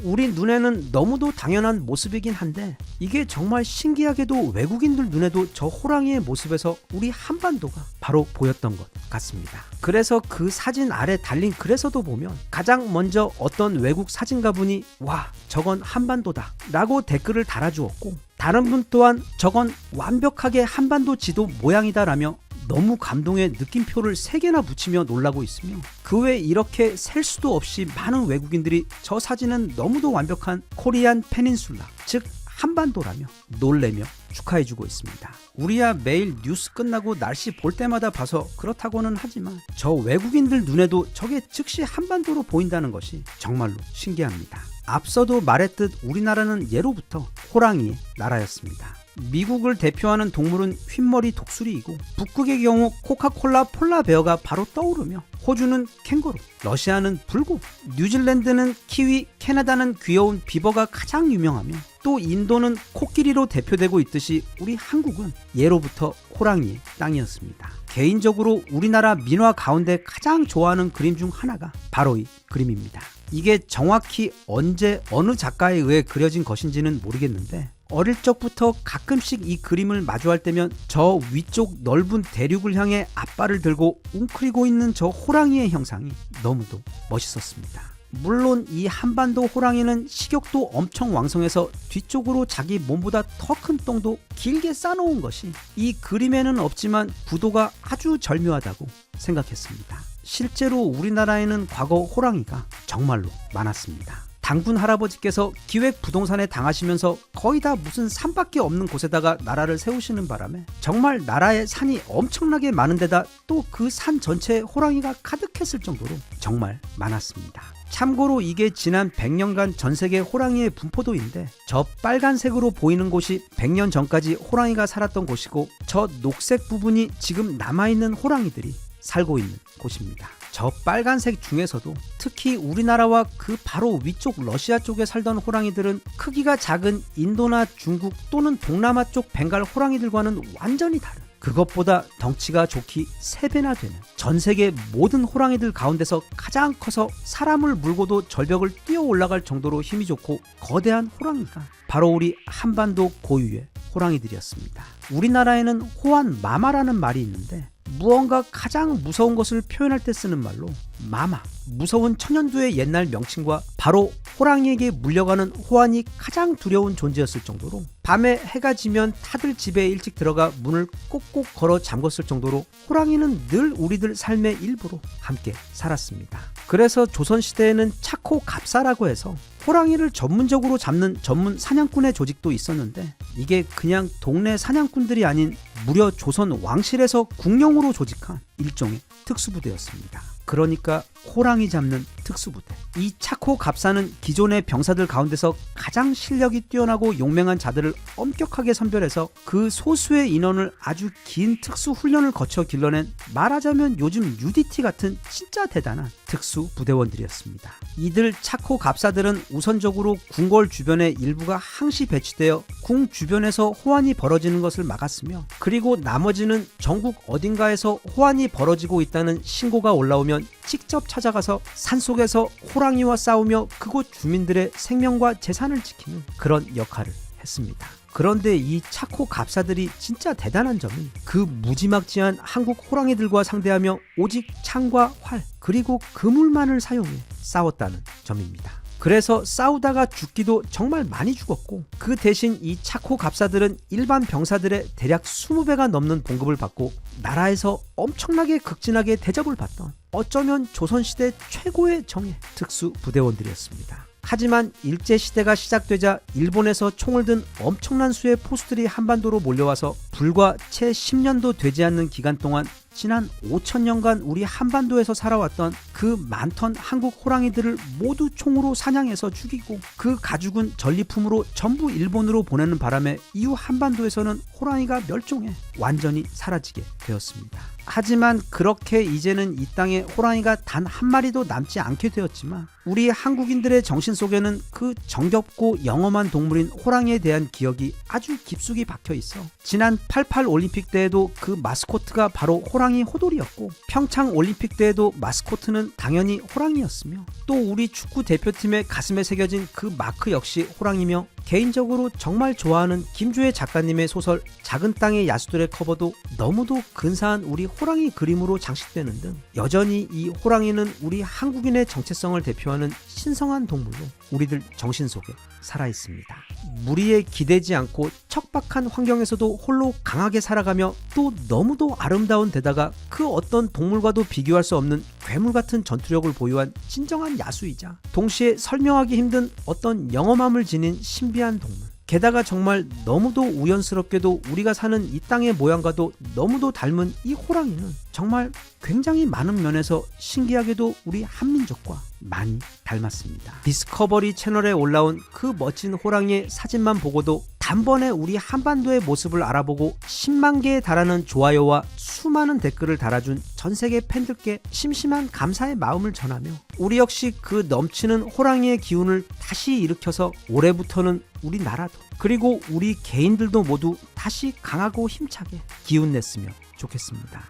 우리 눈에는 너무도 당연한 모습이긴 한데, 이게 정말 신기하게도 외국인들 눈에도 저 호랑이의 모습에서 우리 한반도가 바로 보였던 것 같습니다. 그래서 그 사진 아래 달린 글에서도 보면 가장 먼저 어떤 외국 사진가분이 "와, 저건 한반도다" 라고 댓글을 달아주었고, 다른 분 또한 "저건 완벽하게 한반도 지도 모양이다" 라며 너무 감동의 느낌표를 3개나 붙이며 놀라고 있으며, 그 외 이렇게 셀 수도 없이 많은 외국인들이 저 사진은 너무도 완벽한 코리안 페닌슐라, 즉 한반도라며 놀래며 축하해주고 있습니다. 우리야 매일 뉴스 끝나고 날씨 볼 때마다 봐서 그렇다고는 하지만 저 외국인들 눈에도 저게 즉시 한반도로 보인다는 것이 정말로 신기합니다. 앞서도 말했듯 우리나라는 예로부터 호랑이의 나라였습니다. 미국을 대표하는 동물은 휜머리 독수리이고, 북극의 경우 코카콜라 폴라베어가 바로 떠오르며, 호주는 캥거루, 러시아는 불고, 뉴질랜드는 키위, 캐나다는 귀여운 비버가 가장 유명하며, 또 인도는 코끼리로 대표되고 있듯이 우리 한국은 예로부터 호랑이의 땅이었습니다. 개인적으로 우리나라 민화 가운데 가장 좋아하는 그림 중 하나가 바로 이 그림입니다. 이게 정확히 언제 어느 작가에 의해 그려진 것인지는 모르겠는데, 어릴 적부터 가끔씩 이 그림을 마주할 때면 저 위쪽 넓은 대륙을 향해 앞발을 들고 웅크리고 있는 저 호랑이의 형상이 너무도 멋있었습니다. 물론 이 한반도 호랑이는 식욕도 엄청 왕성해서 뒤쪽으로 자기 몸보다 더 큰 똥도 길게 싸놓은 것이 이 그림에는 없지만 구도가 아주 절묘하다고 생각했습니다. 실제로 우리나라에는 과거 호랑이가 정말로 많았습니다. 당군 할아버지께서 기획 부동산에 당하시면서 거의 다 무슨 산밖에 없는 곳에다가 나라를 세우시는 바람에 정말 나라에 산이 엄청나게 많은 데다 또 그 산 전체에 호랑이가 가득했을 정도로 정말 많았습니다. 참고로 이게 지난 100년간 전 세계 호랑이의 분포도인데, 저 빨간색으로 보이는 곳이 100년 전까지 호랑이가 살았던 곳이고, 저 녹색 부분이 지금 남아있는 호랑이들이 살고 있는 곳입니다. 저 빨간색 중에서도 특히 우리나라와 그 바로 위쪽 러시아 쪽에 살던 호랑이들은 크기가 작은 인도나 중국 또는 동남아 쪽 벵갈 호랑이들과는 완전히 다른, 그것보다 덩치가 좋기 3배나 되는, 전 세계 모든 호랑이들 가운데서 가장 커서 사람을 물고도 절벽을 뛰어 올라갈 정도로 힘이 좋고 거대한 호랑이가 바로 우리 한반도 고유의 호랑이들이었습니다. 우리나라에는 호환 마마라는 말이 있는데, 무언가 가장 무서운 것을 표현할 때 쓰는 말로 마마, 무서운 천연두의 옛날 명칭과 바로 호랑이에게 물려가는 호환이 가장 두려운 존재였을 정도로, 밤에 해가 지면 타들 집에 일찍 들어가 문을 꼭꼭 걸어 잠궜을 정도로 호랑이는 늘 우리들 삶의 일부로 함께 살았습니다. 그래서 조선시대에는 차코 갑사라고 해서 호랑이를 전문적으로 잡는 전문 사냥꾼의 조직도 있었는데, 이게 그냥 동네 사냥꾼들이 아닌 무려 조선 왕실에서 국령으로 조직한 일종의 특수부대였습니다. 그러니까 호랑이 잡는 특수부대. 이 차코 갑사는 기존의 병사들 가운데서 가장 실력이 뛰어나고 용맹한 자들을 엄격하게 선별해서 그 소수의 인원을 아주 긴 특수 훈련을 거쳐 길러낸, 말하자면 요즘 UDT 같은 진짜 대단한 특수부대원들이었습니다. 이들 차코 갑사들은 우선적으로 궁궐 주변에 일부가 항시 배치되어 궁 주변에서 호환이 벌어지는 것을 막았으며, 그리고 나머지는 전국 어딘가에서 호환이 벌어지고 있다는 신고가 올라오면 있으면 직접 찾아가서 산속에서 호랑이와 싸우며 그곳 주민들의 생명과 재산을 지키는 그런 역할을 했습니다. 그런데 이 차코 갑사들이 진짜 대단한 점이 그 무지막지한 한국 호랑이들과 상대하며 오직 창과 활 그리고 그물만을 사용해 싸웠다는 점입니다. 그래서 싸우다가 죽기도 정말 많이 죽었고 그 대신 이 차코 갑사들은 일반 병사들의 대략 20배가 넘는 봉급을 받고 나라에서 엄청나게 극진하게 대접을 받던 어쩌면 조선시대 최고의 정예 특수부대원들이었습니다. 하지만 일제시대가 시작되자 일본에서 총을 든 엄청난 수의 포수들이 한반도로 몰려와서 불과 채 10년도 되지 않는 기간 동안 지난 5천년간 우리 한반도에서 살아왔던 그 많던 한국 호랑이들을 모두 총으로 사냥해서 죽이고 그 가죽은 전리품으로 전부 일본으로 보내는 바람에 이후 한반도에서는 호랑이가 멸종해 완전히 사라지게 되었습니다. 하지만 그렇게 이제는 이 땅에 호랑이가 단 한 마리도 남지 않게 되었지만 우리 한국인들의 정신 속에는 그 정겹고 영험한 동물인 호랑이에 대한 기억이 아주 깊숙이 박혀 있어 지난 88 올림픽 때에도 그 마스코트가 바로 호랑이 호돌이였고 평창 올림픽 때에도 마스코트는 당연히 호랑이였으며 또 우리 축구 대표팀의 가슴에 새겨진 그 마크 역시 호랑이며 개인적으로 정말 좋아하는 김주혜 작가님의 소설 작은 땅의 야수들의 커버도 너무도 근사한 우리 호랑이 그림으로 장식되는 등 여전히 이 호랑이는 우리 한국인의 정체성을 대표하는 신성한 동물로 우리들 정신 속에 살아있습니다. 무리에 기대지 않고 척박한 환경에서도 홀로 강하게 살아가며 또 너무도 아름다운 데다가 그 어떤 동물과도 비교할 수 없는 괴물 같은 전투력을 보유한 진정한 야수이자 동시에 설명하기 힘든 어떤 영험함을 지닌 신비한 동물. 게다가 정말 너무도 우연스럽게도 우리가 사는 이 땅의 모양과도 너무도 닮은 이 호랑이는 정말 굉장히 많은 면에서 신기하게도 우리 한민족과 많이 닮았습니다. 디스커버리 채널에 올라온 그 멋진 호랑이의 사진만 보고도 단번에 우리 한반도의 모습을 알아보고 10만 개에 달하는 좋아요와 수많은 댓글을 달아준 전 세계 팬들께 심심한 감사의 마음을 전하며 우리 역시 그 넘치는 호랑이의 기운을 다시 일으켜서 올해부터는 우리나라도 그리고 우리 개인들도 모두 다시 강하고 힘차게 기운냈으면 좋겠습니다.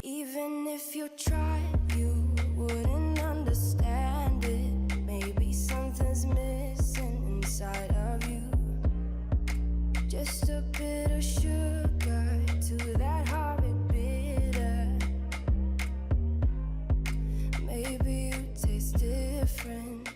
Even if you tried, you wouldn't understand it. Maybe something's missing inside of you. Just a bit of sugar to that horrid bitter. Maybe you taste different.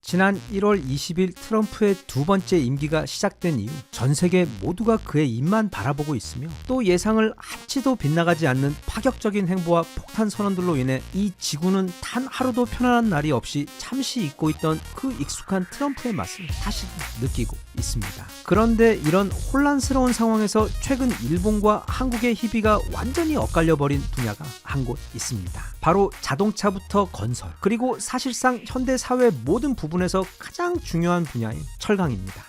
지난 1월 20일 트럼프의 두 번째 임기가 시작된 이후 전 세계 모두가 그의 입만 바라보고 있으며 또 예상을 한치도 빗나가지 않는 파격적인 행보와 폭탄 선언들로 인해 이 지구는 단 하루도 편안한 날이 없이 잠시 잊고 있던 그 익숙한 트럼프의 맛을 다시 느끼고 있습니다. 그런데 이런 혼란스러운 상황에서 최근 일본과 한국의 희비가 완전히 엇갈려버린 분야가 한 곳 있습니다. 바로 자동차부터 건설 그리고 사실상 현대 사회 모든 부분에서 가장 중요한 분야인 철강입니다.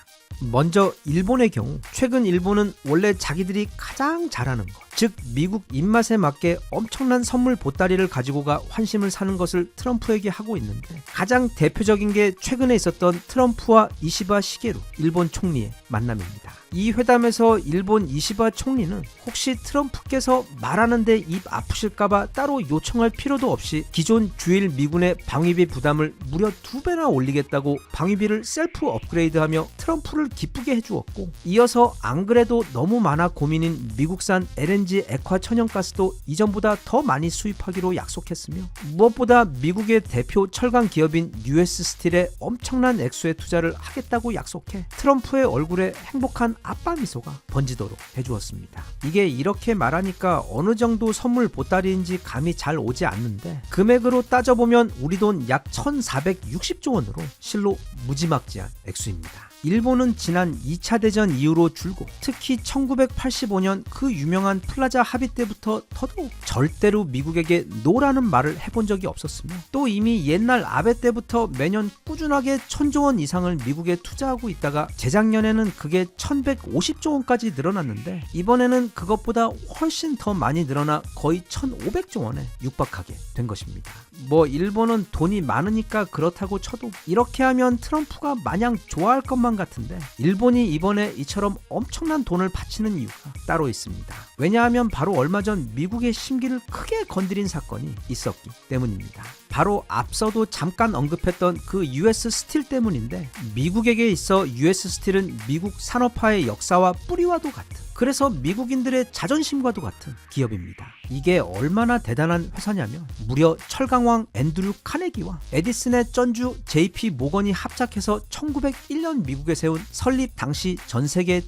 먼저 일본의 경우 최근 일본은 원래 자기들이 가장 잘하는 것, 즉 미국 입맛에 맞게 엄청난 선물 보따리를 가지고 가 환심을 사는 것을 트럼프에게 하고 있는데 가장 대표적인 게 최근에 있었던 트럼프와 이시바 시게루 일본 총리의 만남입니다. 이 회담에서 일본 이시바 총리는 혹시 트럼프께서 말하는데 입 아프실까봐 따로 요청할 필요도 없이 기존 주일 미군의 방위비 부담을 무려 2배나 올리겠다고 방위비를 셀프 업그레이드하며 트럼프를 기쁘게 해주었고 이어서 안 그래도 너무 많아 고민인 미국산 LNG 액화 천연가스도 이전보다 더 많이 수입하기로 약속했으며 무엇보다 미국의 대표 철강 기업인 US 스틸에 엄청난 액수의 투자를 하겠다고 약속해 트럼프의 얼굴에 행복한 아빠 미소가 번지도록 해주었습니다. 이게 이렇게 말하니까 어느 정도 선물 보따리인지 감이 잘 오지 않는데 금액으로 따져보면 우리 돈 약 1460조 원으로 실로 무지막지한 액수입니다. 일본은 지난 2차 대전 이후로 줄고 특히 1985년 그 유명한 플라자 합의 때부터 더더욱 절대로 미국에게 노라는 말을 해본 적이 없었으며 또 이미 옛날 아베 때부터 매년 꾸준하게 1000조 원 이상을 미국에 투자하고 있다가 재작년에는 그게 1150조 원까지 늘어났는데 이번에는 그것보다 훨씬 더 많이 늘어나 거의 1500조 원에 육박하게 된 것입니다. 뭐 일본은 돈이 많으니까 그렇다고 쳐도 이렇게 하면 트럼프가 마냥 좋아할 것만 철강 같은데 일본이 이번에 이처럼 엄청난 돈을 바치는 이유가 따로 있습니다. 왜냐하면 바로 얼마 전 미국의 심기를 크게 건드린 사건이 있었기 때문입니다. 바로 앞서도 잠깐 언급했던 그 US 스틸 때문인데 미국에게 있어 US 스틸은 미국 산업화의 역사와 뿌리와도 같은, 그래서 미국인들의 자존심과도 같은 기업입니다. 이게 얼마나 대단한 회사냐면 무려 철강왕 앤드류 카네기와 에디슨의 쩐주 JP 모건이 합작해서 1901년 미국에 세운 설립 당시 전 세계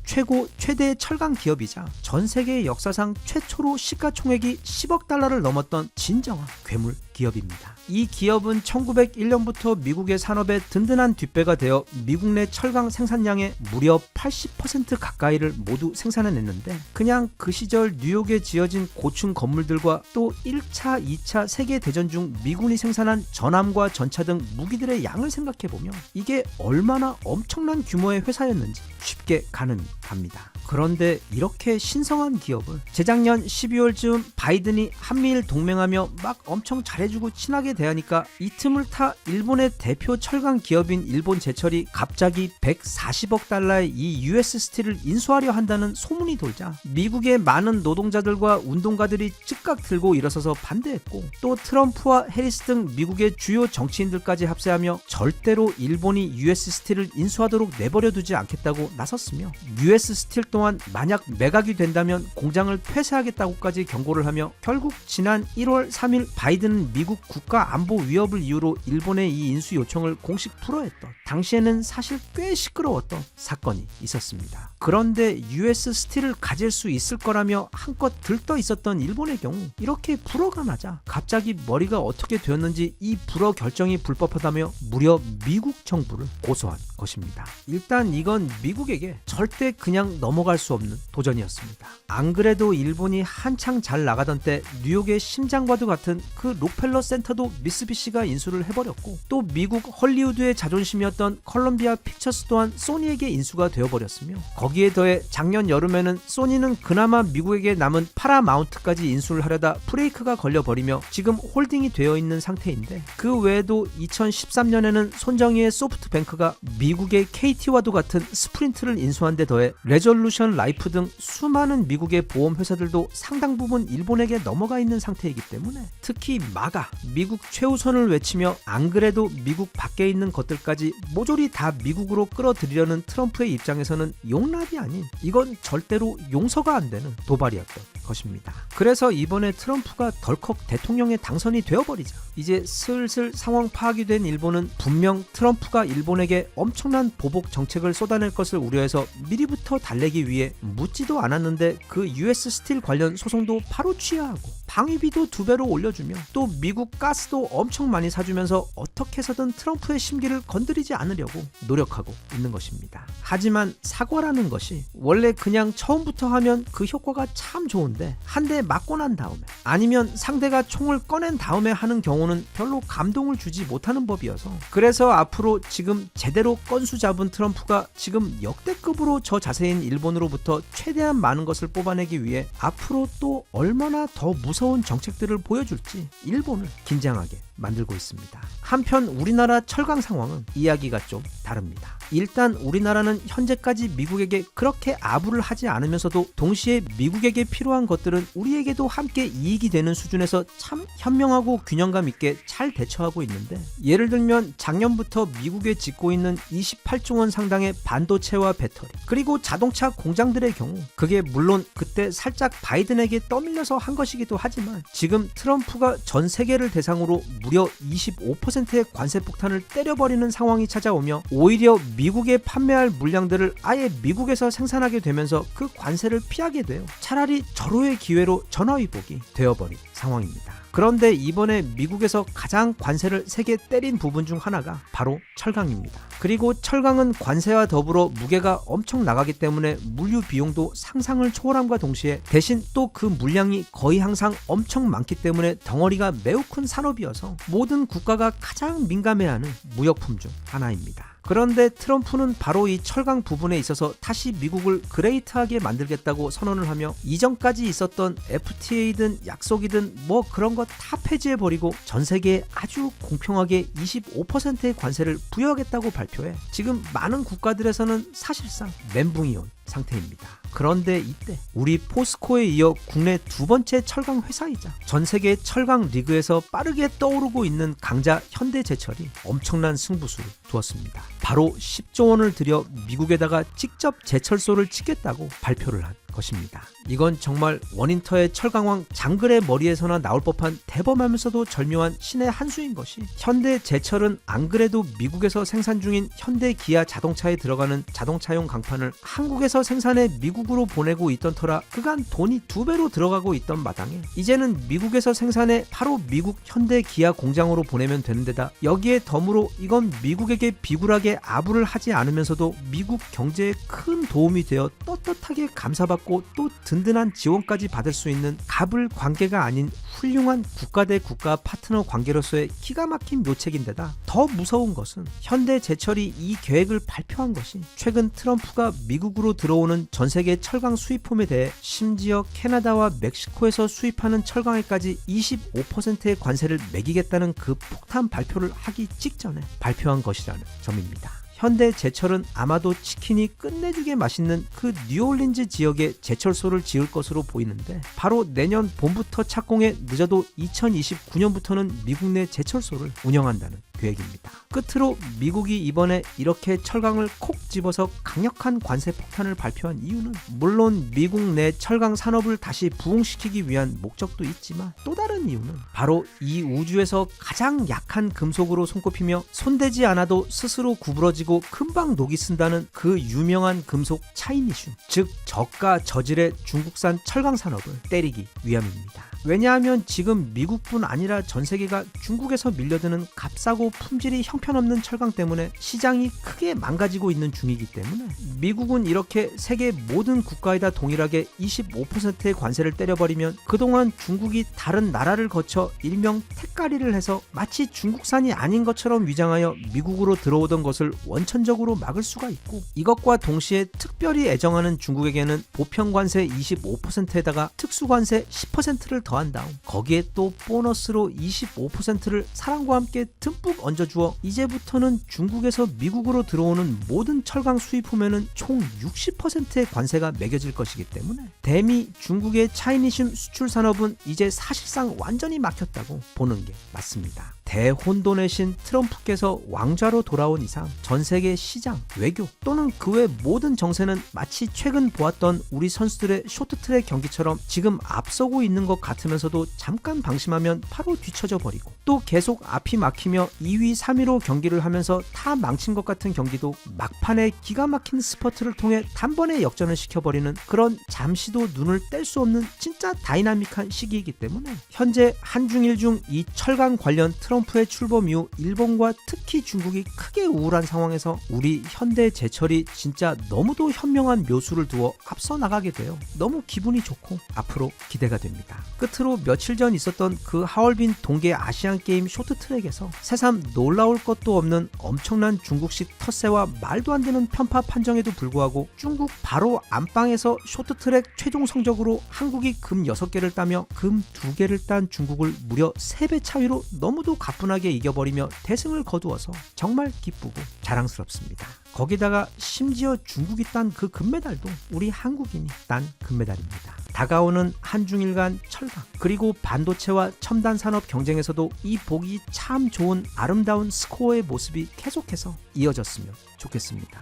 최대의 철강 기업이자 전 세계 역사상 최초로 시가총액이 10억 달러를 넘었던 진정한 괴물 기업입니다. 이 기업은 1901년부터 미국의 산업의 든든한 뒷배가 되어 미국 내 철강 생산량의 무려 80% 가까이를 모두 생산해냈는데, 그냥 그 시절 뉴욕에 지어진 고층 건물들과 또 1차, 2차 세계대전 중 미군이 생산한 전함과 전차 등 무기들의 양을 생각해보면 이게 얼마나 엄청난 규모의 회사였는지 쉽게 가늠이 갑니다. 그런데 이렇게 신성한 기업을 재작년 12월쯤 바이든이 한미일 동맹하며 막 엄청 잘해주고 친하게 대하니까 이 틈을 타 일본의 대표 철강 기업인 일본제철이 갑자기 140억 달러의 이 US 스틸을 인수하려 한다는 소문이 돌자 미국의 많은 노동자들과 운동가들이 즉각 들고 일어서서 반대했고, 또 트럼프와 해리스 등 미국의 주요 정치인들까지 합세하며 절대로 일본이 US 스틸을 인수하도록 내버려 두지 않겠다고 나섰으며, US 스틸 또한 만약 매각이 된다면 공장을 폐쇄하겠다고까지 경고를 하며 결국 지난 1월 3일 바이든은 미국 국가 안보 위협을 이유로 일본의 이 인수 요청을 공식 불허했던, 당시에는 사실 꽤 시끄러웠던 사건이 있었습니다. 그런데 US 스틸을 가질 수 있을 거라며 한껏 들떠 있었던 일본의 경우 이렇게 불허가 나자 갑자기 머리가 어떻게 되었는지 이 불허 결정이 불법하다며 무려 미국 정부를 고소한 것입니다. 일단 이건 미국에게 절대 그냥 넘어갈 수 없는 도전이었습니다. 안 그래도 일본이 한창 잘 나가던 때 뉴욕의 심장과도 같은 그 록펠러 센터도 미쓰비시가 인수를 해버렸고, 또 미국 헐리우드의 자존심이었던 컬럼비아 픽처스 또한 소니에게 인수가 되어버렸으며, 거기에 더해 작년 여름에는 소니는 그나마 미국에게 남은 파라마운트까지 인수를 하려다 브레이크가 걸려버리며 지금 홀딩이 되어 있는 상태인데, 그 외에도 2013년에는 손정희의 소프트뱅크가 미국의 KT와도 같은 스프린트를 인수한 데 더해 레졸루션 라이프 등 수많은 미국의 보험회사들도 상당 부분 일본에게 넘어가 있는 상태이기 때문에, 특히 마가 미국 최우선을 외치며 안 그래도 미국 밖에 있는 것들까지 모조리 다 미국으로 끌어들이려는 트럼프의 입장에서는 용납이 아닌, 이건 절대로 용서가 안 되는 도발이었던 것입니다. 그래서 이번에 트럼프가 덜컥 대통령에 당선이 되어버리자 이제 슬슬 상황 파악이 된 일본은 분명 트럼프가 일본에게 엄청난 보복 정책을 쏟아낼 것을 우려해서 미리부터 달래기 위해 묻지도 않았는데 그 US 스틸 관련 소송도 바로 취하하고 방위비도 2배로 올려주며 또 미국 가스도 엄청 많이 사주면서 어떻게 해서든 트럼프의 심기를 건드리지 않으려고 노력하고 있는 것입니다. 하지만 사과라는 것이 원래 그냥 처음부터 하면 그 효과가 참 좋은데 한 대 맞고 난 다음에 아니면 상대가 총을 꺼낸 다음에 하는 경우는 별로 감동을 주지 못하는 법이어서, 그래서 앞으로 지금 제대로 건수 잡은 트럼프가 지금 역대급으로 저 자세인 일본으로부터 최대한 많은 것을 뽑아내기 위해 앞으로 또 얼마나 더 무서운 정책들을 보여줄지 일본을 긴장하게 만들고 있습니다. 한편 우리나라 철강 상황은 이야기가 좀 다릅니다. 일단 우리나라는 현재까지 미국에게 그렇게 아부를 하지 않으면서도 동시에 미국에게 필요한 것들은 우리에게도 함께 이익이 되는 수준에서 참 현명하고 균형감 있게 잘 대처하고 있는데, 예를 들면 작년부터 미국에 짓고 있는 28조 원 상당의 반도체와 배터리 그리고 자동차 공장들의 경우, 그게 물론 그때 살짝 바이든에게 떠밀려서 한 것이기도 하지만 지금 트럼프가 전 세계를 대상으로 무려 25%의 관세 폭탄을 때려버리는 상황이 찾아오며 오히려 미국에 판매할 물량들을 아예 미국에서 생산하게 되면서 그 관세를 피하게 돼요. 차라리 절호의 기회로 전화위복이 되어버린 상황입니다. 그런데 이번에 미국에서 가장 관세를 세게 때린 부분 중 하나가 바로 철강입니다. 그리고 철강은 관세와 더불어 무게가 엄청 나가기 때문에 물류 비용도 상상을 초월함과 동시에 대신 또 그 물량이 거의 항상 엄청 많기 때문에 덩어리가 매우 큰 산업이어서 모든 국가가 가장 민감해하는 무역품 중 하나입니다. 그런데 트럼프는 바로 이 철강 부분에 있어서 다시 미국을 그레이트하게 만들겠다고 선언을 하며 이전까지 있었던 FTA든 약속이든 뭐 그런 거 다 폐지해버리고 전 세계에 아주 공평하게 25%의 관세를 부여하겠다고 발표해 지금 많은 국가들에서는 사실상 멘붕이 온 상태입니다. 그런데 이때 우리 포스코에 이어 국내 두 번째 철강 회사이자 전 세계 철강 리그에서 빠르게 떠오르고 있는 강자 현대제철이 엄청난 승부수를 두었습니다. 바로 10조 원을 들여 미국에다가 직접 제철소를 짓겠다고 발표를 한 것입니다. 이건 정말 원인터의 철강왕 장글의 머리에서나 나올 법한 대범하면서도 절묘한 신의 한 수인 것이 현대제철은 안 그래도 미국에서 생산 중인 현대 기아 자동차에 들어가는 자동차용 강판을 한국에서 생산해 미국으로 보내고 있던 터라 그간 돈이 2배로 들어가고 있던 마당에 이제는 미국에서 생산해 바로 미국 현대 기아 공장으로 보내면 되는 데다 여기에 덤으로 이건 미국에게 비굴하게 아부를 하지 않으면서도 미국 경제에 큰 도움이 되어 떳떳하게 감사받고 또 든든한 지원까지 받을 수 있는 갑을 관계가 아닌 훌륭한 국가 대 국가 파트너 관계로서의 기가 막힌 묘책인데다 더 무서운 것은 현대제철이 이 계획을 발표한 것이 최근 트럼프가 미국으로 들어오는 전 세계 철강 수입품에 대해 심지어 캐나다와 멕시코에서 수입하는 철강에까지 25%의 관세를 매기겠다는 그 폭탄 발표를 하기 직전에 발표한 것이라는 점입니다. 현대제철은 아마도 치킨이 끝내주게 맛있는 그 뉴올린즈 지역에 제철소를 지을 것으로 보이는데 바로 내년 봄부터 착공해 늦어도 2029년부터는 미국 내 제철소를 운영한다는 계획입니다. 끝으로 미국이 이번에 이렇게 철강을 콕 집어서 강력한 관세 폭탄을 발표한 이유는 물론 미국 내 철강 산업을 다시 부흥시키기 위한 목적도 있지만 또 다른 이유는 바로 이 우주에서 가장 약한 금속으로 손꼽히며 손대지 않아도 스스로 구부러지고 금방 녹이 쓴다는 그 유명한 금속 차이니슘, 즉 저가 저질의 중국산 철강 산업을 때리기 위함입니다. 왜냐하면 지금 미국뿐 아니라 전 세계가 중국에서 밀려드는 값싸고 품질이 형편없는 철강 때문에 시장이 크게 망가지고 있는 중이기 때문에 미국은 이렇게 세계 모든 국가에다 동일하게 25%의 관세를 때려버리면 그동안 중국이 다른 나라를 거쳐 일명 택가리를 해서 마치 중국산이 아닌 것처럼 위장하여 미국으로 들어오던 것을 원천적으로 막을 수가 있고 이것과 동시에 특별히 애정하는 중국에게는 보편관세 25%에다가 특수관세 10%를 더한 다음 거기에 또 보너스로 25%를 사랑과 함께 듬뿍 얹어주어 이제부터는 중국에서 미국으로 들어오는 모든 철강 수입품에는 총 60%의 관세가 매겨질 것이기 때문에 대미 중국의 차이니슘 수출 산업은 이제 사실상 완전히 막혔다고 보는 게 맞습니다. 대혼돈의 신 트럼프께서 왕좌로 돌아온 이상 전 세계 시장, 외교 또는 그 외 모든 정세는 마치 최근 보았던 우리 선수들의 쇼트트랙 경기처럼 지금 앞서고 있는 것 같으면서도 잠깐 방심하면 바로 뒤처져 버리고 또 계속 앞이 막히며 2위, 3위로 경기를 하면서 다 망친 것 같은 경기도 막판에 기가 막힌 스퍼트를 통해 단번에 역전을 시켜버리는 그런 잠시도 눈을 뗄 수 없는 진짜 다이나믹한 시기이기 때문에 현재 한중일 중 이 철강 관련 트럼프의 출범 이후 일본과 특히 중국이 크게 우울한 상황에서 우리 현대제철이 진짜 너무도 현명한 묘수를 두어 앞서 나가게 되어 너무 기분이 좋고 앞으로 기대가 됩니다. 끝으로 며칠 전 있었던 그 하얼빈 동계 아시안게임 쇼트트랙에서 새삼 놀라울 것도 없는 엄청난 중국식 텃세와 말도 안 되는 편파 판정에도 불구하고 중국 바로 안방에서 쇼트트랙 최종 성적으로 한국이 금 6개를 따며 금 2개를 딴 중국을 무려 3배 차이로 너무도 가뿐하게 이겨버리며 대승을 거두어서 정말 기쁘고 자랑스럽습니다. 거기다가 심지어 중국이 딴 그 금메달도 우리 한국인이 딴 금메달입니다. 다가오는 한중일 간 철강 그리고 반도체와 첨단 산업 경쟁에서도 이 보기 참 좋은 아름다운 스코어의 모습이 계속해서 이어졌으면 좋겠습니다.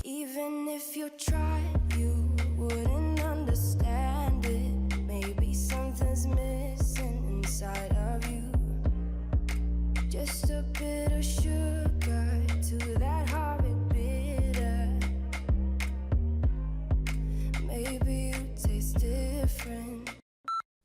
Even if you tried, you wouldn't understand it. Maybe something's missing inside of you. Just a bit of sugar to that horrid bitter. Maybe you taste different.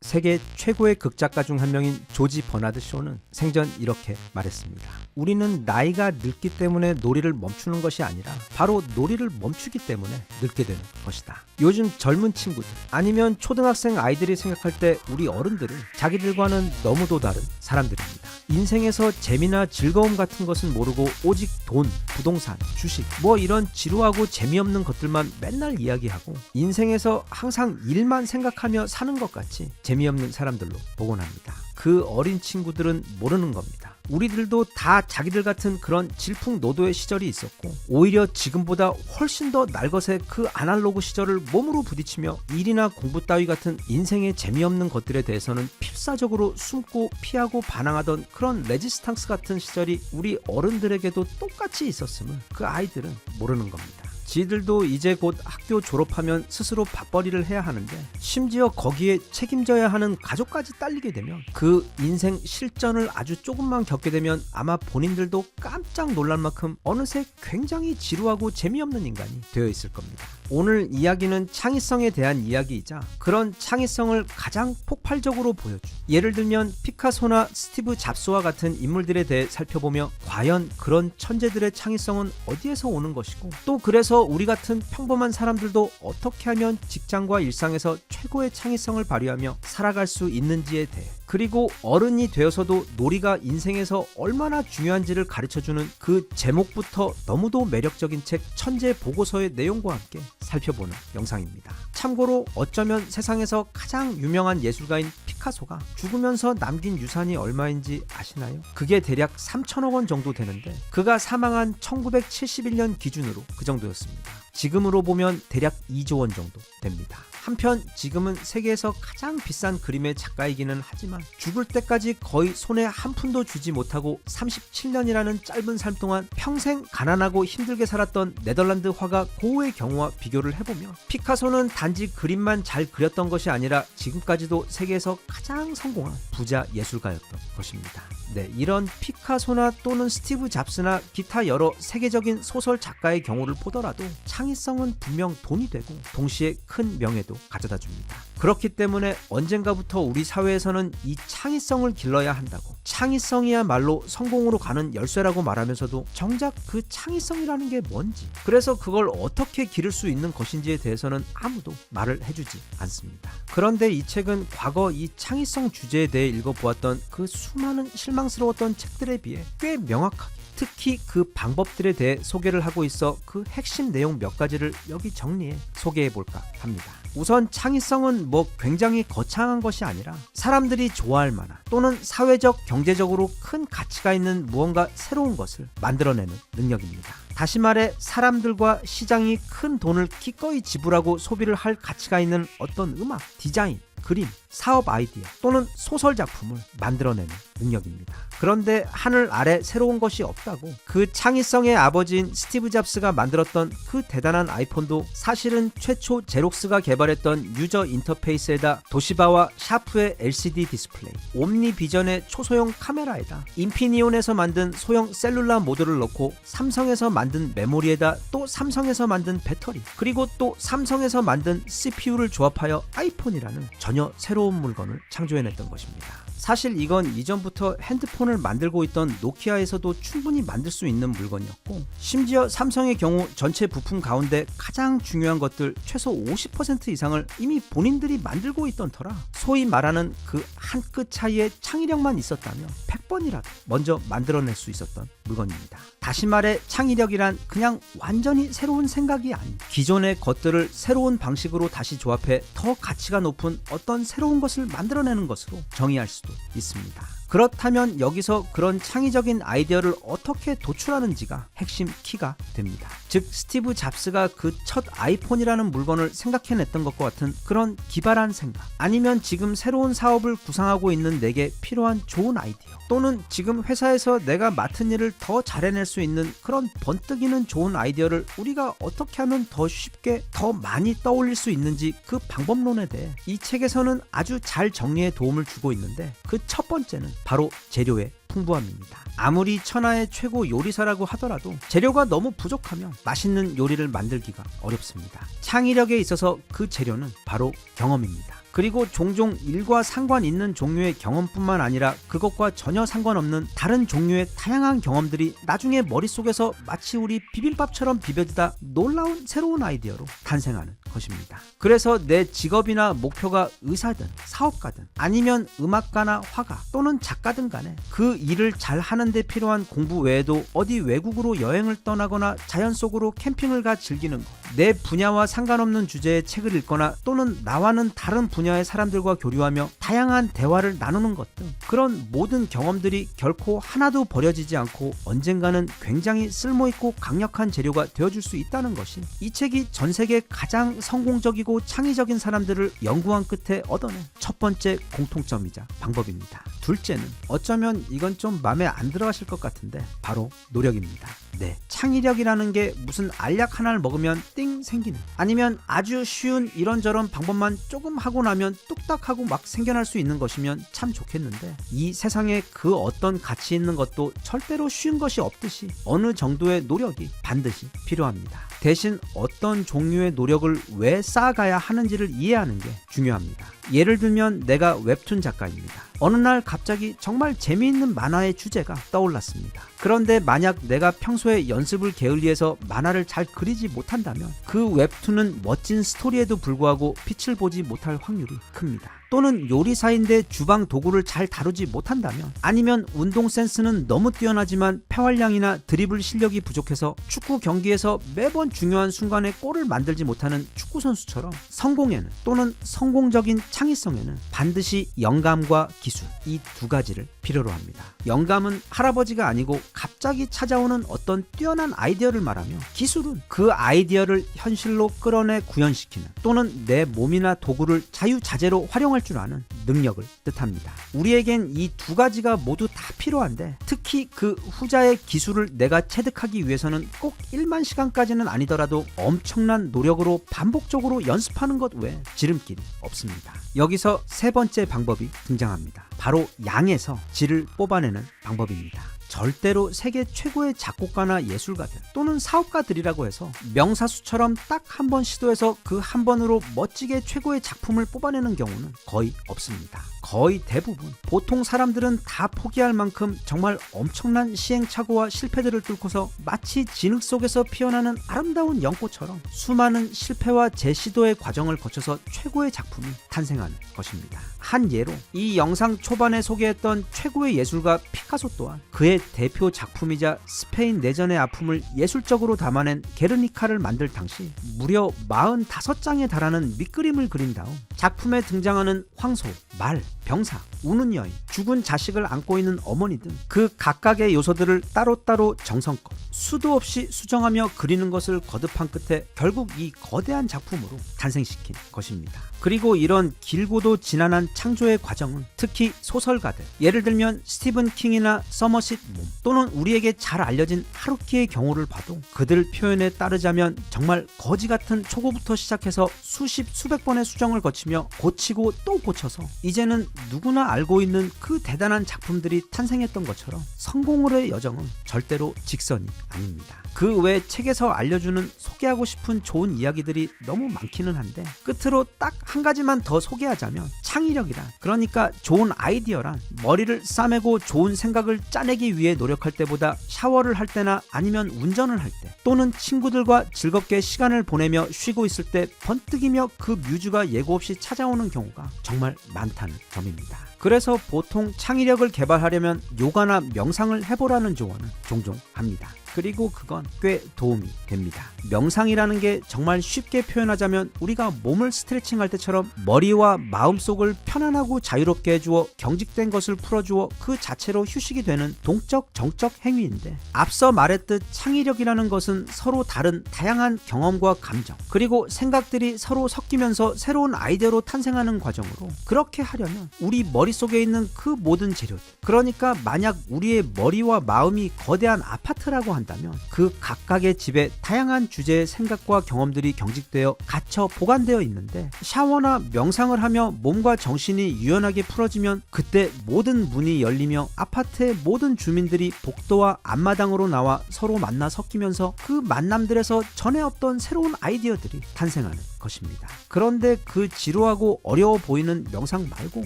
세계 최고의 극작가 중 한 명인 조지 버나드 쇼는 생전 이렇게 말했습니다. 우리는 나이가 늙기 때문에 놀이를 멈추는 것이 아니라 바로 놀이를 멈추기 때문에 늙게 되는 것이다. 요즘 젊은 친구들 아니면 초등학생 아이들이 생각할 때 우리 어른들은 자기들과는 너무도 다른 사람들입니다. 인생에서 재미나 즐거움 같은 것은 모르고 오직 돈, 부동산, 주식 뭐 이런 지루하고 재미없는 것들만 맨날 이야기하고 인생에서 항상 일만 생각하며 사는 것 같이 재미없는 사람들로 보곤 합니다. 그 어린 친구들은 모르는 겁니다. 우리들도 다 자기들 같은 그런 질풍노도의 시절이 있었고 오히려 지금보다 훨씬 더 날것의 그 아날로그 시절을 몸으로 부딪히며 일이나 공부 따위 같은 인생의 재미없는 것들에 대해서는 필사적으로 숨고 피하고 반항하던 그런 레지스탕스 같은 시절이 우리 어른들에게도 똑같이 있었음을 그 아이들은 모르는 겁니다. 지들도 이제 곧 학교 졸업하면 스스로 밥벌이를 해야 하는데 심지어 거기에 책임져야 하는 가족까지 딸리게 되면 그 인생 실전을 아주 조금만 겪게 되면 아마 본인들도 깜짝 놀랄 만큼 어느새 굉장히 지루하고 재미없는 인간이 되어 있을 겁니다. 오늘 이야기는 창의성에 대한 이야기이자 그런 창의성을 가장 폭발적으로 보여준 예를 들면 피카소나 스티브 잡스와 같은 인물들에 대해 살펴보며 과연 그런 천재들의 창의성은 어디에서 오는 것이고 또 그래서 우리 같은 평범한 사람들도 어떻게 하면 직장과 일상에서 최고의 창의성을 발휘하며 살아갈 수 있는지에 대해 그리고 어른이 되어서도 놀이가 인생에서 얼마나 중요한지를 가르쳐주는 그 제목부터 너무도 매력적인 책 천재 보고서의 내용과 함께 살펴보는 영상입니다. 참고로 어쩌면 세상에서 가장 유명한 예술가인 피카소가 죽으면서 남긴 유산이 얼마인지 아시나요? 그게 대략 3천억 원 정도 되는데 그가 사망한 1971년 기준으로 그 정도였습니다. 지금으로 보면 대략 2조 원 정도 됩니다. 한편 지금은 세계에서 가장 비싼 그림의 작가이기는 하지만 죽을 때까지 거의 손에 한 푼도 쥐지 못하고 37년이라는 짧은 삶 동안 평생 가난하고 힘들게 살았던 네덜란드 화가 고우의 경우와 비교를 해보면 피카소는 단지 그림만 잘 그렸던 것이 아니라 지금까지도 세계에서 가장 성공한 부자 예술가였던 것입니다. 네, 이런 피카소나 또는 스티브 잡스나 기타 여러 세계적인 소설 작가의 경우를 보더라도 창의성은 분명 돈이 되고 동시에 큰 명예도 가져다 줍니다. 그렇기 때문에 언젠가부터 우리 사회에서는 이 창의성을 길러야 한다고 창의성이야말로 성공으로 가는 열쇠라고 말하면서도 정작 그 창의성이라는 게 뭔지 그래서 그걸 어떻게 기를 수 있는 것인지에 대해서는 아무도 말을 해주지 않습니다. 그런데 이 책은 과거 이 창의성 주제에 대해 읽어보았던 그 수많은 실망스러웠던 책들에 비해 꽤 명확하게 특히 그 방법들에 대해 소개를 하고 있어 그 핵심 내용 몇 가지를 여기 정리해 소개해볼까 합니다. 우선 창의성은 뭐 굉장히 거창한 것이 아니라 사람들이 좋아할 만한 또는 사회적 경제적으로 큰 가치가 있는 무언가 새로운 것을 만들어내는 능력입니다. 다시 말해 사람들과 시장이 큰 돈을 기꺼이 지불하고 소비를 할 가치가 있는 어떤 음악, 디자인, 그림, 사업 아이디어 또는 소설 작품을 만들어내는 능력입니다. 그런데 하늘 아래 새로운 것이 없다고 그 창의성의 아버지인 스티브 잡스가 만들었던 그 대단한 아이폰도 사실은 최초 제록스가 개발했던 유저 인터페이스에다 도시바와 샤프의 LCD 디스플레이, 옴니비전의 초소형 카메라에다 인피니온에서 만든 소형 셀룰라 모듈을 넣고 삼성에서 만든 메모리에다 또 삼성에서 만든 배터리 그리고 또 삼성에서 만든 CPU를 조합하여 아이폰이라는 전혀 새로운 물건을 창조해냈던 것입니다. 사실 이건 이전부터 핸드폰을 만들고 있던 노키아에서도 충분히 만들 수 있는 물건이었고 심지어 삼성의 경우 전체 부품 가운데 가장 중요한 것들 최소 50% 이상을 이미 본인들이 만들고 있던 터라 소위 말하는 그 한 끗 차이의 창의력만 있었다면 100번이라도 먼저 만들어낼 수 있었던 물건입니다. 다시 말해 창의력이란 그냥 완전히 새로운 생각이 아닌 기존의 것들을 새로운 방식으로 다시 조합해 더 가치가 높은 어떤 새로운 것을 만들어내는 것으로 정의할 수도 있습니다. 그렇다면 여기서 그런 창의적인 아이디어를 어떻게 도출하는지가 핵심 키가 됩니다. 즉 스티브 잡스가 그 첫 아이폰이라는 물건을 생각해냈던 것과 같은 그런 기발한 생각 아니면 지금 새로운 사업을 구상하고 있는 내게 필요한 좋은 아이디어 또는 지금 회사에서 내가 맡은 일을 더 잘해낼 수 있는 그런 번뜩이는 좋은 아이디어를 우리가 어떻게 하면 더 쉽게 더 많이 떠올릴 수 있는지 그 방법론에 대해 이 책에서는 아주 잘 정리해 도움을 주고 있는데 그 첫 번째는 바로 재료의 풍부함입니다. 아무리 천하의 최고 요리사라고 하더라도 재료가 너무 부족하면 맛있는 요리를 만들기가 어렵습니다. 창의력에 있어서 그 재료는 바로 경험입니다. 그리고 종종 일과 상관 있는 종류의 경험뿐만 아니라 그것과 전혀 상관없는 다른 종류의 다양한 경험들이 나중에 머릿속에서 마치 우리 비빔밥처럼 비벼지다 놀라운 새로운 아이디어로 탄생하는 것입니다. 그래서 내 직업이나 목표가 의사든 사업가든 아니면 음악가나 화가 또는 작가든 간에 그 일을 잘 하는 데 필요한 공부 외에도 어디 외국으로 여행을 떠나거나 자연 속으로 캠핑을 가 즐기는 것, 내 분야와 상관없는 주제의 책을 읽거나 또는 나와는 다른 분야의 사람들과 교류하며 다양한 대화를 나누는 것 등 그런 모든 경험들이 결코 하나도 버려지지 않고 언젠가는 굉장히 쓸모있고 강력한 재료가 되어줄 수 있다는 것이 이 책이 전 세계 가장 성공적이고 창의적인 사람들을 연구한 끝에 얻어낸 첫 번째 공통점이자 방법입니다. 둘째는 어쩌면 이건 좀 마음에 안 들어가실 것 같은데 바로 노력입니다. 네, 창의력이라는 게 무슨 알약 하나를 먹으면 띵 생기는, 아니면 아주 쉬운 이런저런 방법만 조금 하고 나면 뚝딱 하고 막 생겨날 수 있는 것이면 참 좋겠는데, 이 세상에 그 어떤 가치 있는 것도 절대로 쉬운 것이 없듯이 어느 정도의 노력이 반드시 필요합니다. 대신 어떤 종류의 노력을 왜 쌓아가야 하는지를 이해하는 게 중요합니다. 예를 들면 내가 웹툰 작가입니다. 어느 날 갑자기 정말 재미있는 만화의 주제가 떠올랐습니다. 그런데 만약 내가 평소에 연습을 게을리해서 만화를 잘 그리지 못한다면 그 웹툰은 멋진 스토리에도 불구하고 빛을 보지 못할 확률이 큽니다. 또는 요리사인데 주방 도구를 잘 다루지 못한다면, 아니면 운동 센스는 너무 뛰어나지만 폐활량이나 드리블 실력이 부족해서 축구 경기에서 매번 중요한 순간에 골을 만들지 못하는 축구 선수처럼 성공에는 또는 성공적인 창의성에는 반드시 영감과 기술, 이 두 가지를 필요로 합니다. 영감은 할아버지가 아니고 갑자기 찾아오는 어떤 뛰어난 아이디어를 말하며, 기술은 그 아이디어를 현실로 끌어내 구현시키는 또는 내 몸이나 도구를 자유자재로 활용할 줄 아는 능력을 뜻합니다. 우리에겐 이 두 가지가 모두 다 필요한데, 특히 그 후자의 기술을 내가 체득하기 위해서는 꼭 1만 시간까지는 아니더라도 엄청난 노력으로 반복적으로 연습하는 것 외에 지름길이 없습니다. 여기서 세 번째 방법이 등장합니다. 바로 양에서 질을 뽑아내는 방법입니다. 절대로 세계 최고의 작곡가나 예술가들 또는 사업가들이라고 해서 명사수처럼 딱 한 번 시도해서 그 한 번으로 멋지게 최고의 작품을 뽑아내는 경우는 거의 없습니다. 거의 대부분 보통 사람들은 다 포기할 만큼 정말 엄청난 시행착오와 실패들을 뚫고서 마치 진흙 속에서 피어나는 아름다운 연꽃처럼 수많은 실패와 재시도의 과정을 거쳐서 최고의 작품이 탄생하는 것입니다. 한 예로 이 영상 초반에 소개했던 최고의 예술가 피카소 또한 그의 대표 작품이자 스페인 내전의 아픔을 예술적으로 담아낸 게르니카를 만들 당시 무려 45장에 달하는 밑그림을 그린 다음 작품에 등장하는 황소, 말, 병사, 우는 여인, 죽은 자식을 안고 있는 어머니 등 그 각각의 요소들을 따로따로 정성껏 수도 없이 수정하며 그리는 것을 거듭한 끝에 결국 이 거대한 작품으로 탄생시킨 것입니다. 그리고 이런 길고도 지난한 창조의 과정은 특히 소설가들, 예를 들면 스티븐 킹이나 서머싯 몬 또는 우리에게 잘 알려진 하루키의 경우를 봐도 그들 표현에 따르자면 정말 거지 같은 초고부터 시작해서 수십 수백 번의 수정을 거치며 고치고 또 고쳐서 이제는 누구나 알고 있는 그 대단한 작품들이 탄생했던 것처럼 성공으로의 여정은 절대로 직선이 아닙니다. 그 외 책에서 알려주는 소개하고 싶은 좋은 이야기들이 너무 많기는 한데, 끝으로 딱 한 가지만 더 소개하자면 창의력이란, 그러니까 좋은 아이디어란 머리를 싸매고 좋은 생각을 짜내기 위해 노력할 때보다 샤워를 할 때나 아니면 운전을 할 때 또는 친구들과 즐겁게 시간을 보내며 쉬고 있을 때 번뜩이며 그 뮤즈가 예고 없이 찾아오는 경우가 정말 많다는 점입니다. 그래서 보통 창의력을 개발하려면 요가나 명상을 해보라는 조언을 종종 합니다. 그리고 그건 꽤 도움이 됩니다. 명상이라는 게 정말 쉽게 표현하자면 우리가 몸을 스트레칭할 때처럼 머리와 마음속을 편안하고 자유롭게 해주어 경직된 것을 풀어주어 그 자체로 휴식이 되는 동적 정적 행위인데, 앞서 말했듯 창의력이라는 것은 서로 다른 다양한 경험과 감정 그리고 생각들이 서로 섞이면서 새로운 아이디어로 탄생하는 과정으로, 그렇게 하려면 우리 머릿속에 있는 그 모든 재료들, 그러니까 만약 우리의 머리와 마음이 거대한 아파트라고 한다면 한다면 그 각각의 집에 다양한 주제의 생각과 경험들이 경직되어 갇혀 보관되어 있는데, 샤워나 명상을 하며 몸과 정신이 유연하게 풀어지면 그때 모든 문이 열리며 아파트의 모든 주민들이 복도와 앞마당으로 나와 서로 만나 섞이면서 그 만남들에서 전에 없던 새로운 아이디어들이 탄생하는 것입니다. 그런데 그 지루하고 어려워 보이는 명상 말고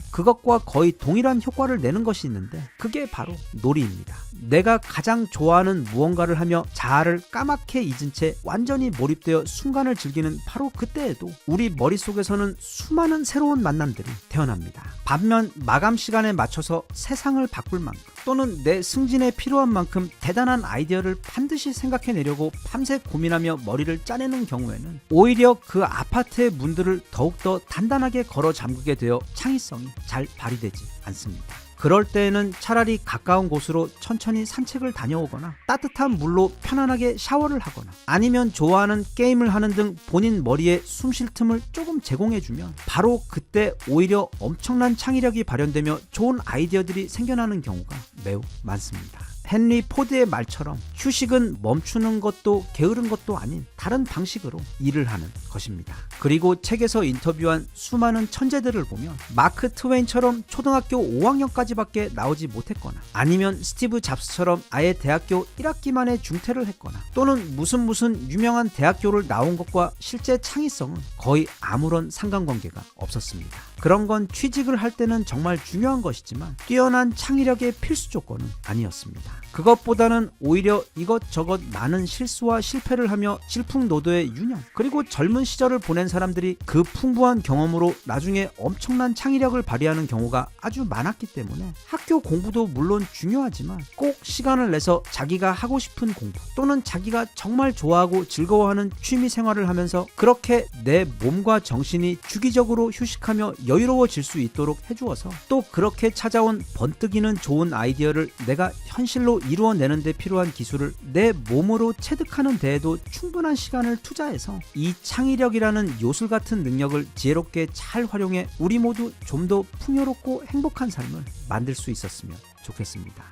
그것과 거의 동일한 효과를 내는 것이 있는데, 그게 바로 놀이입니다. 내가 가장 좋아하는 무언가를 하며 자아를 까맣게 잊은 채 완전히 몰입되어 순간을 즐기는 바로 그때에도 우리 머릿속에서는 수많은 새로운 만남들이 태어납니다. 반면 마감 시간에 맞춰서 세상을 바꿀 만큼 또는 내 승진에 필요한 만큼 대단한 아이디어를 반드시 생각해내려고 밤새 고민하며 머리를 짜내는 경우에는 오히려 그 아파트의 문들을 더욱더 단단하게 걸어 잠그게 되어 창의성이 잘 발휘되지 않습니다. 그럴 때에는 차라리 가까운 곳으로 천천히 산책을 다녀오거나 따뜻한 물로 편안하게 샤워를 하거나 아니면 좋아하는 게임을 하는 등 본인 머리에 숨 쉴 틈을 조금 제공해주면 바로 그때 오히려 엄청난 창의력이 발현되며 좋은 아이디어들이 생겨나는 경우가 매우 많습니다. 헨리 포드의 말처럼 휴식은 멈추는 것도 게으른 것도 아닌 다른 방식으로 일을 하는 것입니다. 그리고 책에서 인터뷰한 수많은 천재들을 보면 마크 트웨인처럼 초등학교 5학년까지밖에 나오지 못했거나 아니면 스티브 잡스처럼 아예 대학교 1학기 만에 중퇴를 했거나 또는 무슨 유명한 대학교를 나온 것과 실제 창의성은 거의 아무런 상관관계가 없었습니다. 그런 건 취직을 할 때는 정말 중요한 것이지만 뛰어난 창의력의 필수 조건은 아니었습니다. 그것보다는 오히려 이것저것 많은 실수와 실패를 하며 질풍노도의 유년, 그리고 젊은 시절을 보낸 사람들이 그 풍부한 경험으로 나중에 엄청난 창의력을 발휘하는 경우가 아주 많았기 때문에 학교 공부도 물론 중요하지만 꼭 시간을 내서 자기가 하고 싶은 공부 또는 자기가 정말 좋아하고 즐거워하는 취미 생활을 하면서 그렇게 내 몸과 정신이 주기적으로 휴식하며 여유로워질 수 있도록 해주어서 또 그렇게 찾아온 번뜩이는 좋은 아이디어를 내가 현실로 이루어내는 데 필요한 기술을 내 몸으로 체득하는 데에도 충분한 시간을 투자해서 이 창의력이라는 요술 같은 능력을 지혜롭게 잘 활용해 우리 모두 좀 더 풍요롭고 행복한 삶을 만들 수 있었으면 좋겠습니다.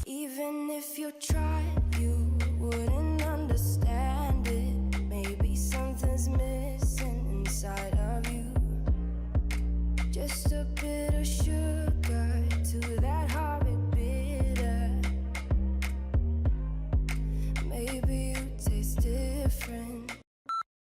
Even if you tried, you wouldn't understand it. Maybe something's missing inside of you. Just a bit of sugar to that horrid bitter. Maybe you taste different.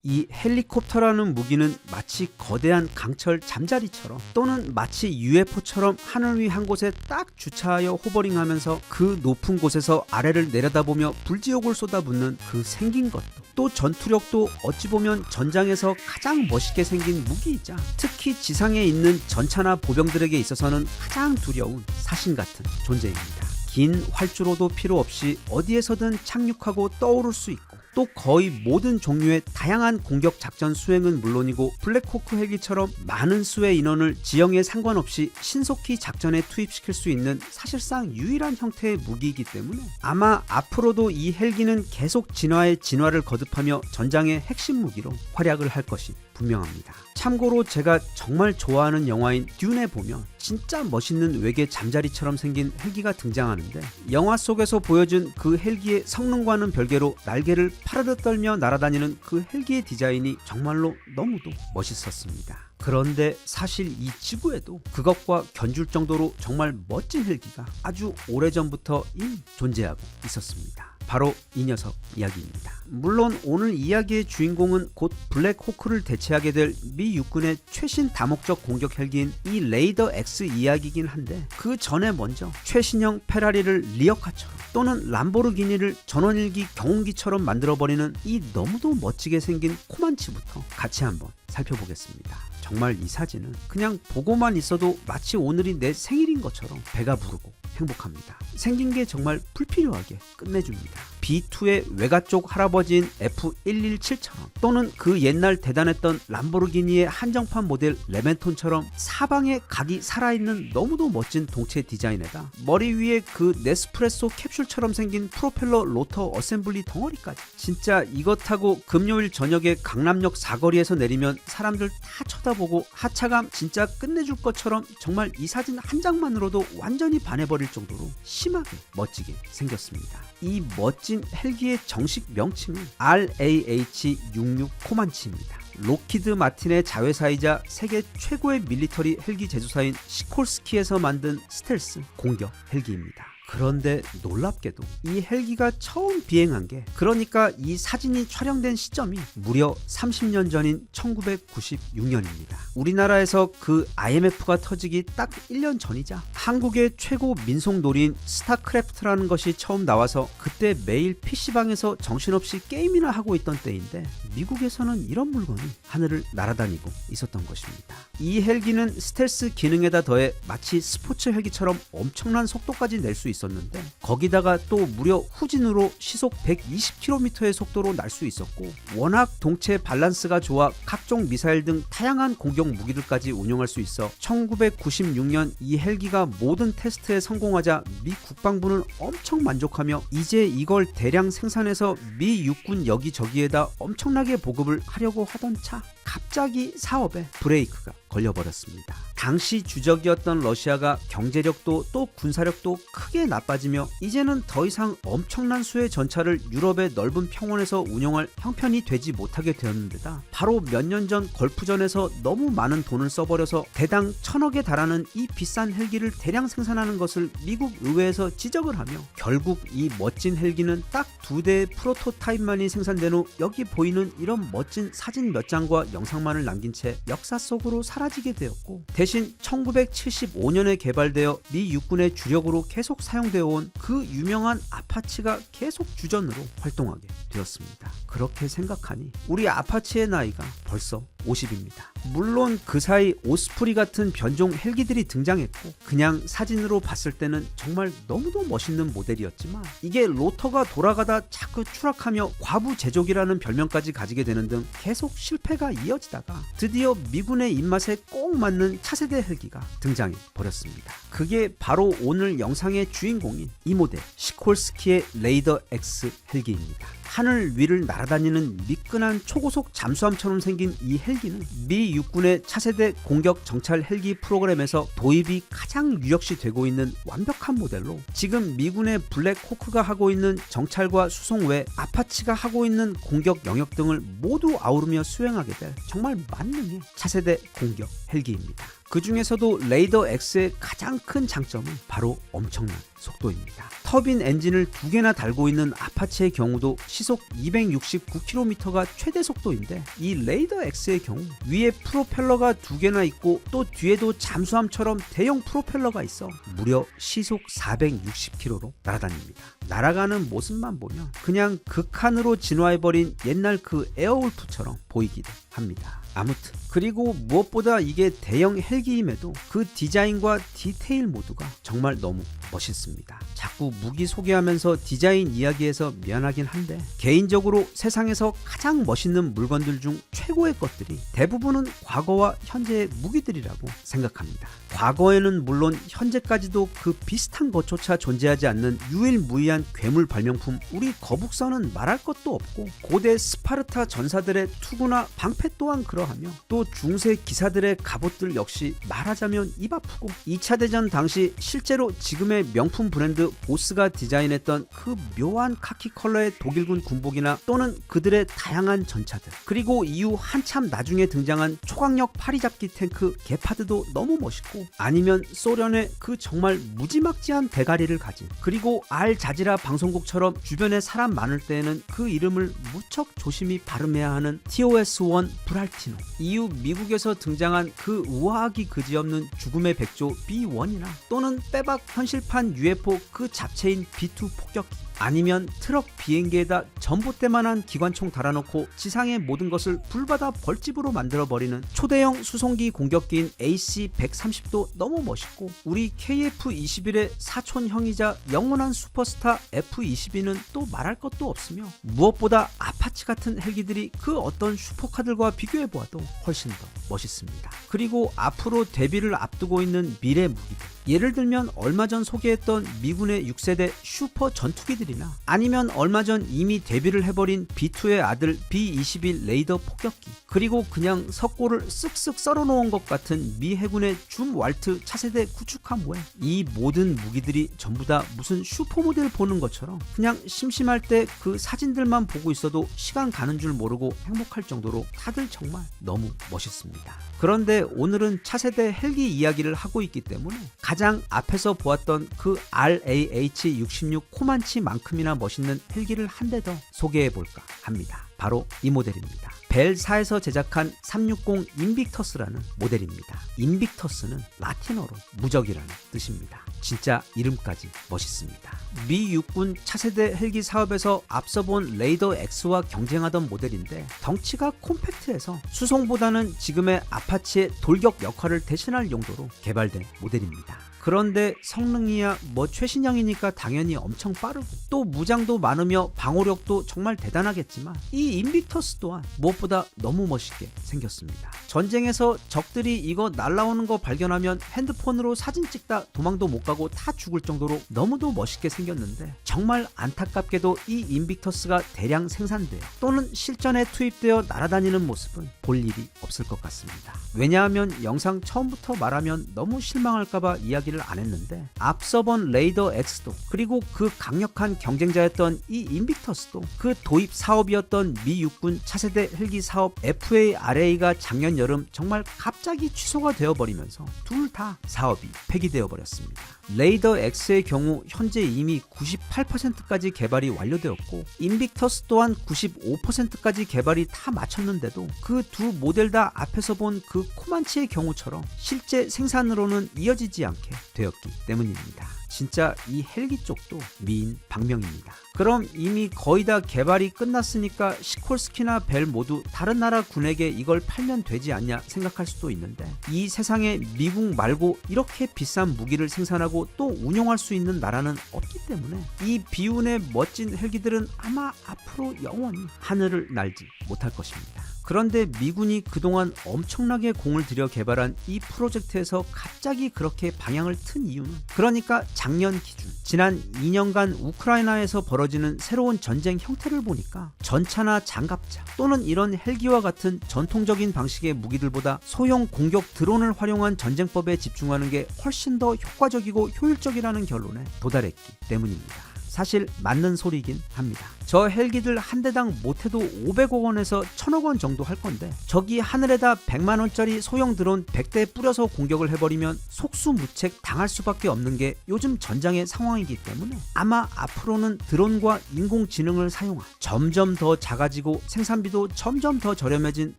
이 헬리콥터라는 무기는 마치 거대한 강철 잠자리처럼 또는 마치 UFO처럼 하늘 위 한 곳에 딱 주차하여 호버링하면서 그 높은 곳에서 아래를 내려다보며 불지옥을 쏟아붓는 그 생긴 것도 또 전투력도 어찌 보면 전장에서 가장 멋있게 생긴 무기이자 특히 지상에 있는 전차나 보병들에게 있어서는 가장 두려운 사신 같은 존재입니다. 긴 활주로도 필요 없이 어디에서든 착륙하고 떠오를 수 있고 또 거의 모든 종류의 다양한 공격 작전 수행은 물론이고 블랙호크 헬기처럼 많은 수의 인원을 지형에 상관없이 신속히 작전에 투입시킬 수 있는 사실상 유일한 형태의 무기이기 때문에 아마 앞으로도 이 헬기는 계속 진화의 진화를 거듭하며 전장의 핵심 무기로 활약을 할 것이 분명합니다. 참고로 제가 정말 좋아하는 영화인 듄에 보면 진짜 멋있는 외계 잠자리처럼 생긴 헬기가 등장하는데 영화 속에서 보여준 그 헬기의 성능과는 별개로 날개를 파르르 떨며 날아다니는 그 헬기의 디자인이 정말로 너무도 멋있었습니다. 그런데 사실 이 지구에도 그것과 견줄 정도로 정말 멋진 헬기가 아주 오래전부터 이미 존재하고 있었습니다. 바로 이 녀석 이야기입니다. 물론 오늘 이야기의 주인공은 곧 블랙호크를 대체하게 될 미 육군의 최신 다목적 공격 헬기인 이 레이더 X 이야기이긴 한데 그 전에 먼저 최신형 페라리를 리어카처럼 또는 람보르기니를 전원일기 경운기처럼 만들어버리는 이 너무도 멋지게 생긴 코만치부터 같이 한번 살펴보겠습니다. 정말 이 사진은 그냥 보고만 있어도 마치 오늘이 내 생일인 것처럼 배가 부르고 행복합니다. 생긴 게 정말 불필요하게 끝내줍니다. B2의 외가 쪽 할아버지인 F117처럼 또는 그 옛날 대단했던 람보르기니의 한정판 모델 레멘톤처럼 사방에 각이 살아있는 너무도 멋진 동체 디자인에다 머리 위에 그 네스프레소 캡슐처럼 생긴 프로펠러 로터 어셈블리 덩어리까지 진짜 이것 타고 금요일 저녁에 강남역 사거리에서 내리면 사람들 다 쳐다보고 하차감 진짜 끝내줄 것처럼 정말 이 사진 한 장만으로도 완전히 반해버릴 정도로 심하게 멋지게 생겼습니다. 이 멋진 헬기의 정식 명칭은 RAH-66 코만치입니다. 록히드 마틴의 자회사이자 세계 최고의 밀리터리 헬기 제조사인 시콜스키에서 만든 스텔스 공격 헬기입니다. 그런데 놀랍게도 이 헬기가 처음 비행한 게 그러니까 이 사진이 촬영된 시점이 무려 30년 전인 1996년입니다. 우리나라에서 그 IMF가 터지기 딱 1년 전이자 한국의 최고 민속놀이인 스타크래프트라는 것이 처음 나와서 그때 매일 PC방에서 정신없이 게임이나 하고 있던 때인데 미국에서는 이런 물건이 하늘을 날아다니고 있었던 것입니다. 이 헬기는 스텔스 기능에다 더해 마치 스포츠 헬기처럼 엄청난 속도까지 낼 수 있었는데 거기다가 또 무려 후진으로 시속 120km의 속도로 날 수 있었고 워낙 동체 밸런스가 좋아 각종 미사일 등 다양한 공격 무기들까지 운용할 수 있어 1996년 이 헬기가 모든 테스트에 성공하자 미 국방부는 엄청 만족하며 이제 이걸 대량 생산해서 미 육군 여기저기에다 엄청나게 보급을 하려고 하던 차 갑자기 사업에 브레이크가 걸려버렸습니다. 당시 주적이었던 러시아가 경제력도 또 군사력도 크게 나빠지며 이제는 더 이상 엄청난 수의 전차를 유럽의 넓은 평원에서 운용할 형편이 되지 못하게 되었는데다 바로 몇 년 전 걸프전에서 너무 많은 돈을 써버려서 대당 1000억에 달하는 이 비싼 헬기를 대량 생산하는 것을 미국 의회에서 지적을 하며 결국 이 멋진 헬기는 딱 2대의 프로토타입만이 생산된 후 여기 보이는 이런 멋진 사진 몇 장과 영상만을 남긴 채 역사 속으로 사라지게 되었고 대신 1975년에 개발되어 미 육군의 주력으로 계속 사용되어 온 그 유명한 아파치가 계속 주전으로 활동하게 되었습니다. 그렇게 생각하니 우리 아파치의 나이가 벌써 50입니다. 물론 그 사이 오스프리 같은 변종 헬기들이 등장했고 그냥 사진으로 봤을 때는 정말 너무도 멋있는 모델이었지만 이게 로터가 돌아가다 자꾸 추락하며 과부제족이라는 별명까지 가지게 되는 등 계속 실패가 이어지다가 드디어 미군의 입맛에 꼭 맞는 차세대 헬기가 등장해 버렸습니다. 그게 바로 오늘 영상의 주인공인 이 모델 시콜스키의 레이더 X 헬기입니다. 하늘 위를 날아다니는 미끈한 초고속 잠수함처럼 생긴 이 헬기는 미 육군의 차세대 공격 정찰 헬기 프로그램에서 도입이 가장 유력시 되고 있는 완벽한 모델로 지금 미군의 블랙 호크가 하고 있는 정찰과 수송 외 아파치가 하고 있는 공격 영역 등을 모두 아우르며 수행하게 될 정말 만능의 차세대 공격 헬기입니다. 그 중에서도 레이더 X의 가장 큰 장점은 바로 엄청난 속도입니다. 터빈 엔진을 2개나 달고 있는 아파치의 경우도 시속 269km가 최대 속도인데 이 레이더 X의 경우 위에 프로펠러가 2개나 있고 또 뒤에도 잠수함처럼 대형 프로펠러가 있어 무려 시속 460km로 날아다닙니다. 날아가는 모습만 보면 그냥 극한으로 진화해버린 옛날 그 에어울프처럼 보이기도 합니다. 아무튼 그리고 무엇보다 이게 대형 헬기임에도 그 디자인과 디테일 모두가 정말 너무 멋있습니다. 자꾸 무기 소개하면서 디자인 이야기해서 미안하긴 한데 개인적으로 세상에서 가장 멋있는 물건들 중 최고의 것들이 대부분은 과거와 현재의 무기들이라고 생각합니다. 과거에는 물론 현재까지도 그 비슷한 것조차 존재하지 않는 유일무이한 괴물 발명품 우리 거북선은 말할 것도 없고 고대 스파르타 전사들의 투구나 방패 또한 그러하며 또 중세 기사들의 갑옷들 역시 말하자면 입 아프고 2차 대전 당시 실제로 지금의 명품 브랜드 보스가 디자인했던 그 묘한 카키 컬러의 독일군 군복이나 또는 그들의 다양한 전차들 그리고 이후 한참 나중에 등장한 초강력 파리잡기 탱크 게파드도 너무 멋있고 아니면 소련의 그 정말 무지막지한 대가리를 가진 그리고 알자지라 방송국처럼 주변에 사람 많을 때에는 그 이름을 무척 조심히 발음해야 하는 TOS-1 브랄티노 이후 미국에서 등장한 그 우아하기 그지없는 죽음의 백조 B1이나 또는 빼박 현실판 UFO 그 잡채인 B2 폭격기 아니면 트럭 비행기에다 전봇대만한 기관총 달아놓고 지상의 모든 것을 불바다 벌집으로 만들어버리는 초대형 수송기 공격기인 AC-130도 것도 너무 멋있고 우리 KF-21의 사촌형이자 영원한 슈퍼스타 F-22는 또 말할 것도 없으며 무엇보다 아파치 같은 헬기들이 그 어떤 슈퍼카들과 비교해보아도 훨씬 더 멋있습니다. 그리고 앞으로 데뷔를 앞두고 있는 미래 무기들, 예를 들면 얼마 전 소개했던 미군의 6세대 슈퍼 전투기들이나 아니면 얼마 전 이미 데뷔를 해버린 B2의 아들 B-21 레이더 폭격기, 그리고 그냥 석고를 쓱쓱 썰어놓은 것 같은 미 해군의 줌 왈트 차세대 구축함 외 이 모든 무기들이 전부 다 무슨 슈퍼모델 보는 것처럼 그냥 심심할 때 그 사진들만 보고 있어도 시간 가는 줄 모르고 행복할 정도로 다들 정말 너무 멋있습니다. 그런데 오늘은 차세대 헬기 이야기를 하고 있기 때문에 가장 앞에서 보았던 그 RAH-66 코만치만큼이나 멋있는 헬기를 한 대 더 소개해볼까 합니다. 바로 이 모델입니다. 벨사에서 제작한 360 인빅터스라는 모델입니다. 인빅터스는 라틴어로 무적이라는 뜻입니다. 진짜 이름까지 멋있습니다. 미 육군 차세대 헬기 사업에서 앞서 본 레이더 X와 경쟁하던 모델인데 덩치가 콤팩트해서 수송보다는 지금의 아파치의 돌격 역할을 대신할 용도로 개발된 모델입니다. 그런데 성능이야 뭐 최신형이니까 당연히 엄청 빠르고 또 무장도 많으며 방호력도 정말 대단하겠지만 이 인빅터스 또한 무엇보다 너무 멋있게 생겼습니다. 전쟁에서 적들이 이거 날라오는 거 발견하면 핸드폰으로 사진 찍다 도망도 못 가고 다 죽을 정도로 너무도 멋있게 생겼는데 정말 안타깝게도 이 인빅터스가 대량 생산되어 또는 실전에 투입되어 날아다니는 모습은 볼 일이 없을 것 같습니다. 왜냐하면 영상 처음부터 말하면 너무 실망할까봐 이야기를 안 했는데 앞서 본 레이더 X도 그리고 그 강력한 경쟁자였던 이 인빅터스도 그 도입 사업이었던 미 육군 차세대 헬기 사업 FARA가 작년 여름 정말 갑자기 취소가 되어버리면서 둘 다 사업이 폐기되어 버렸습니다. 레이더 X의 경우 현재 이미 98%까지 개발이 완료되었고 인빅터스 또한 95%까지 개발이 다 마쳤는데도 그 두 모델 다 앞에서 본 그 코만치의 경우처럼 실제 생산으로는 이어지지 않게 되었기 때문입니다. 진짜 이 헬기 쪽도 미인 방명입니다. 그럼 이미 거의 다 개발이 끝났으니까 시콜스키나 벨 모두 다른 나라 군에게 이걸 팔면 되지 않냐 생각할 수도 있는데 이 세상에 미국 말고 이렇게 비싼 무기를 생산하고 또 운용할 수 있는 나라는 없기 때문에 이 비운의 멋진 헬기들은 아마 앞으로 영원히 하늘을 날지 못할 것입니다. 그런데 미군이 그동안 엄청나게 공을 들여 개발한 이 프로젝트에서 갑자기 그렇게 방향을 튼 이유는 그러니까 작년 기준 지난 2년간 우크라이나에서 벌어지는 새로운 전쟁 형태를 보니까 전차나 장갑차 또는 이런 헬기와 같은 전통적인 방식의 무기들보다 소형 공격 드론을 활용한 전쟁법에 집중하는 게 훨씬 더 효과적이고 효율적이라는 결론에 도달했기 때문입니다. 사실 맞는 소리긴 합니다. 저 헬기들 한 대당 못해도 500억 원에서 1000억 원 정도 할 건데 저기 하늘에다 100만 원짜리 소형 드론 100대 뿌려서 공격을 해버리면 속수무책 당할 수밖에 없는 게 요즘 전장의 상황이기 때문에 아마 앞으로는 드론과 인공지능을 사용한 점점 더 작아지고 생산비도 점점 더 저렴해진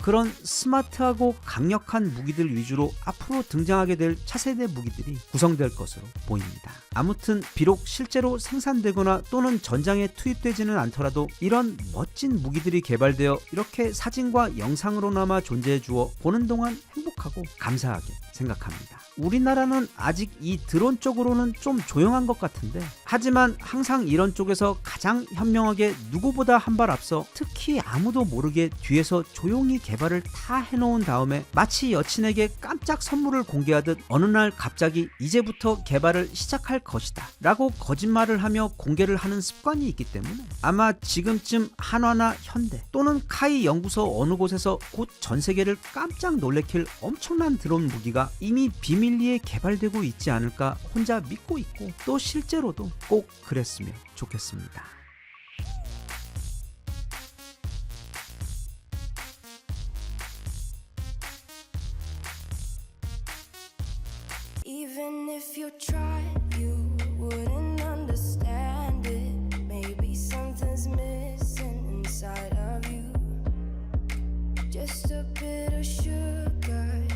그런 스마트하고 강력한 무기들 위주로 앞으로 등장하게 될 차세대 무기들이 구성될 것으로 보입니다. 아무튼 비록 실제로 생산되거나 또는 전장에 투입되지는 않더라도 이런 멋진 무기들이 개발되어 이렇게 사진과 영상으로나마 존재해 주어 보는 동안 행복하고 감사하게 생각합니다. 우리나라는 아직 이 드론 쪽으로는 좀 조용한 것 같은데 하지만 항상 이런 쪽에서 가장 현명하게 누구보다 한 발 앞서 특히 아무도 모르게 뒤에서 조용히 개발을 다 해놓은 다음에 마치 여친에게 깜짝 선물을 공개하듯 어느 날 갑자기 이제부터 개발을 시작할 것이다 라고 거짓말을 하며 공개를 하는 습관이 있기 때문에 아마 지금쯤 한화나 현대 또는 카이 연구소 어느 곳에서 곧 전 세계를 깜짝 놀래킬 엄청난 드론 무기가 이미 비밀리에 개발되고 있지 않을까 혼자 믿고 있고 또 실제로도 꼭 그랬으면 좋겠습니다. Even if you tried, you wouldn't understand it. Maybe something's missing inside of you. Just a bit of sugar